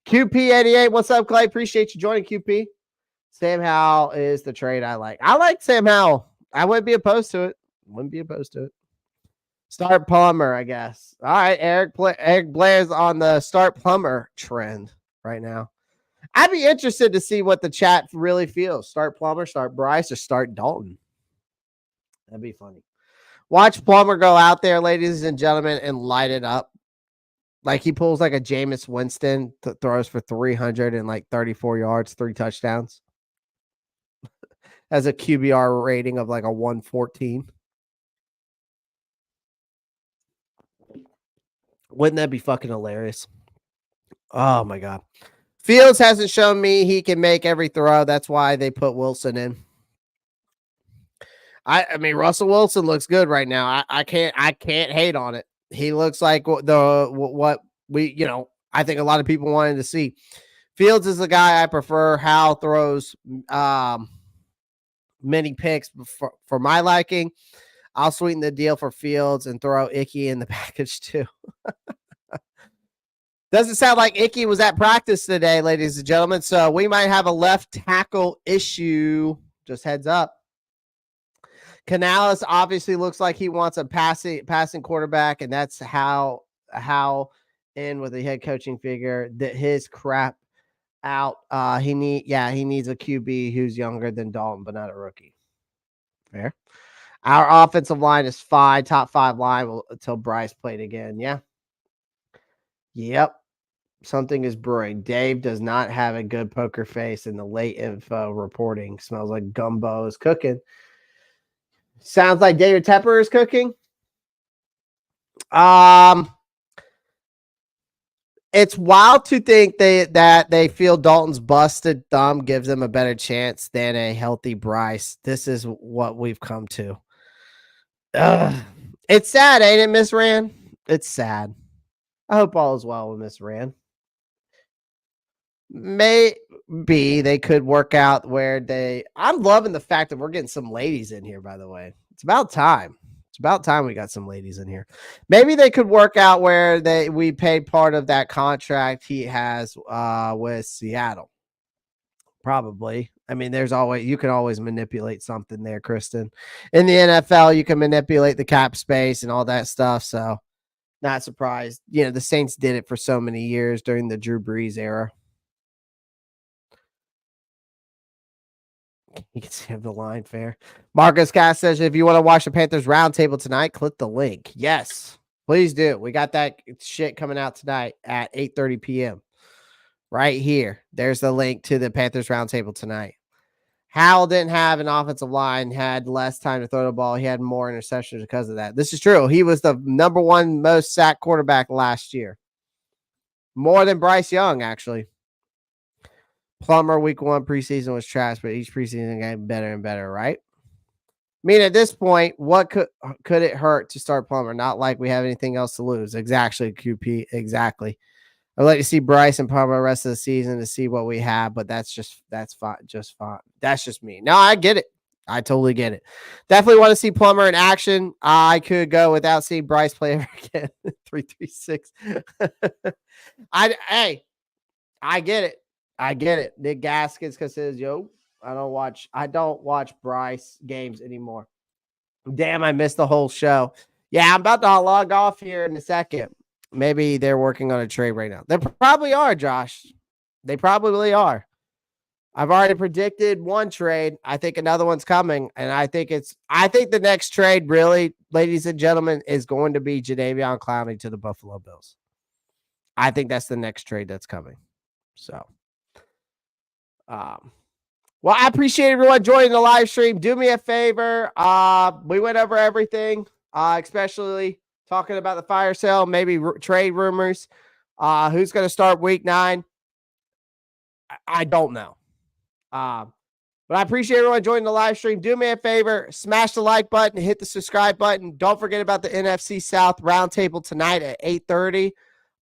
Speaker 1: QP88, what's up, Clay? Appreciate you joining, QP. Sam Howell is the trade I like. I like Sam Howell. I wouldn't be opposed to it. Start Plummer, I guess. All right, Eric Blair's on the start Plummer trend right now. I'd be interested to see what the chat really feels. Start Plummer, start Bryce, or start Dalton. That'd be funny. Watch Plummer go out there, ladies and gentlemen, and light it up. Like he pulls like a Jameis Winston, throws for 334 yards, 3 touchdowns. Has a QBR rating of like a 114. Wouldn't that be fucking hilarious? Oh my God. Fields hasn't shown me he can make every throw. That's why they put Wilson in. I mean, Russell Wilson looks good right now. I can't hate on it. He looks like what we, I think a lot of people wanted to see. Fields is the guy I prefer. Howell throws many picks for my liking. I'll sweeten the deal for Fields and throw Icky in the package too. Doesn't sound like Icky was at practice today, ladies and gentlemen. So we might have a left tackle issue. Just heads up. Canales obviously looks like he wants a passing quarterback, and that's how in with the head coaching figure that his crap out. He needs a QB who's younger than Dalton, but not a rookie. Fair. Our offensive line is fine, top 5 line until Bryce played again. Yeah. Yep. Something is brewing. Dave does not have a good poker face, and the late info reporting smells like gumbo is cooking. Sounds like David Tepper is cooking. It's wild to think that they feel Dalton's busted thumb gives them a better chance than a healthy Bryce. This is what we've come to. It's sad, ain't it, Miss Rand? It's sad. I hope all is well with Miss Rand. Maybe they could work out where I'm loving the fact that we're getting some ladies in here, by the way. It's about time. It's about time we got some ladies in here. Maybe they could work out where we paid part of that contract he has with Seattle. Probably. I mean, you can always manipulate something there, Kristen. In the NFL, you can manipulate the cap space and all that stuff. So not surprised. The Saints did it for so many years during the Drew Brees era. You can see the line fair. Marcus Cass says, if you want to watch the Panthers roundtable tonight, click the link. Yes, please do. We got that shit coming out tonight at 8:30 p.m. Right here. There's the link to the Panthers roundtable tonight. Howell didn't have an offensive line, had less time to throw the ball. He had more interceptions because of that. This is true. He was the number 1 most sacked quarterback last year. More than Bryce Young, actually. Plummer week 1 preseason was trash, but each preseason got better and better, right? I mean, at this point, what could it hurt to start Plummer? Not like we have anything else to lose. Exactly, QP. Exactly. I'd like to see Bryce and Plummer the rest of the season to see what we have, but that's fine. Just fine. That's just me. No, I get it. I totally get it. Definitely want to see Plummer in action. I could go without seeing Bryce play ever again. 336. I get it. I get it. Nick Gaskins says, I don't watch Bryce games anymore. Damn, I missed the whole show. Yeah, I'm about to log off here in a second. Maybe they're working on a trade right now. They probably are, Josh. They probably are. I've already predicted one trade. I think another one's coming. And I think the next trade, really, ladies and gentlemen, is going to be Jadeveon Clowney to the Buffalo Bills. I think that's the next trade that's coming. So, well, I appreciate everyone joining the live stream. Do me a favor. We went over everything, especially talking about the fire sale, maybe trade rumors. Who's going to start week 9? I don't know. But I appreciate everyone joining the live stream. Do me a favor, smash the like button, hit the subscribe button. Don't forget about the NFC South roundtable tonight at 8:30.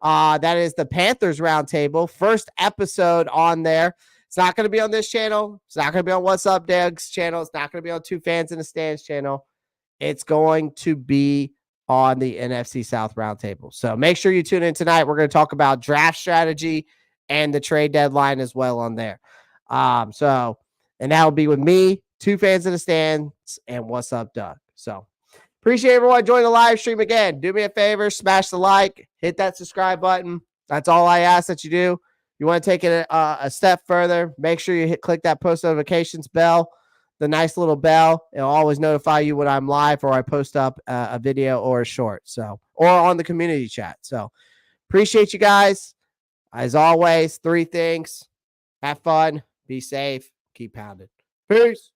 Speaker 1: That is the Panthers roundtable. First episode on there. It's not going to be on this channel. It's not going to be on What's Up Doug's channel. It's not going to be on Two Fans in the Stands channel. It's going to be on the NFC South roundtable. So make sure you tune in tonight. We're going to talk about draft strategy and the trade deadline as well on there. And that will be with me, Two Fans in the Stands, and What's Up Doug. So appreciate everyone joining the live stream again. Do me a favor, smash the like, hit that subscribe button. That's all I ask that you do. You want to take it a step further, make sure you click that post notifications bell, the nice little bell. It'll always notify you when I'm live or I post up a video or a short. So, or on the community chat. So appreciate you guys. As always, 3 things. Have fun, be safe, keep pounding. Peace.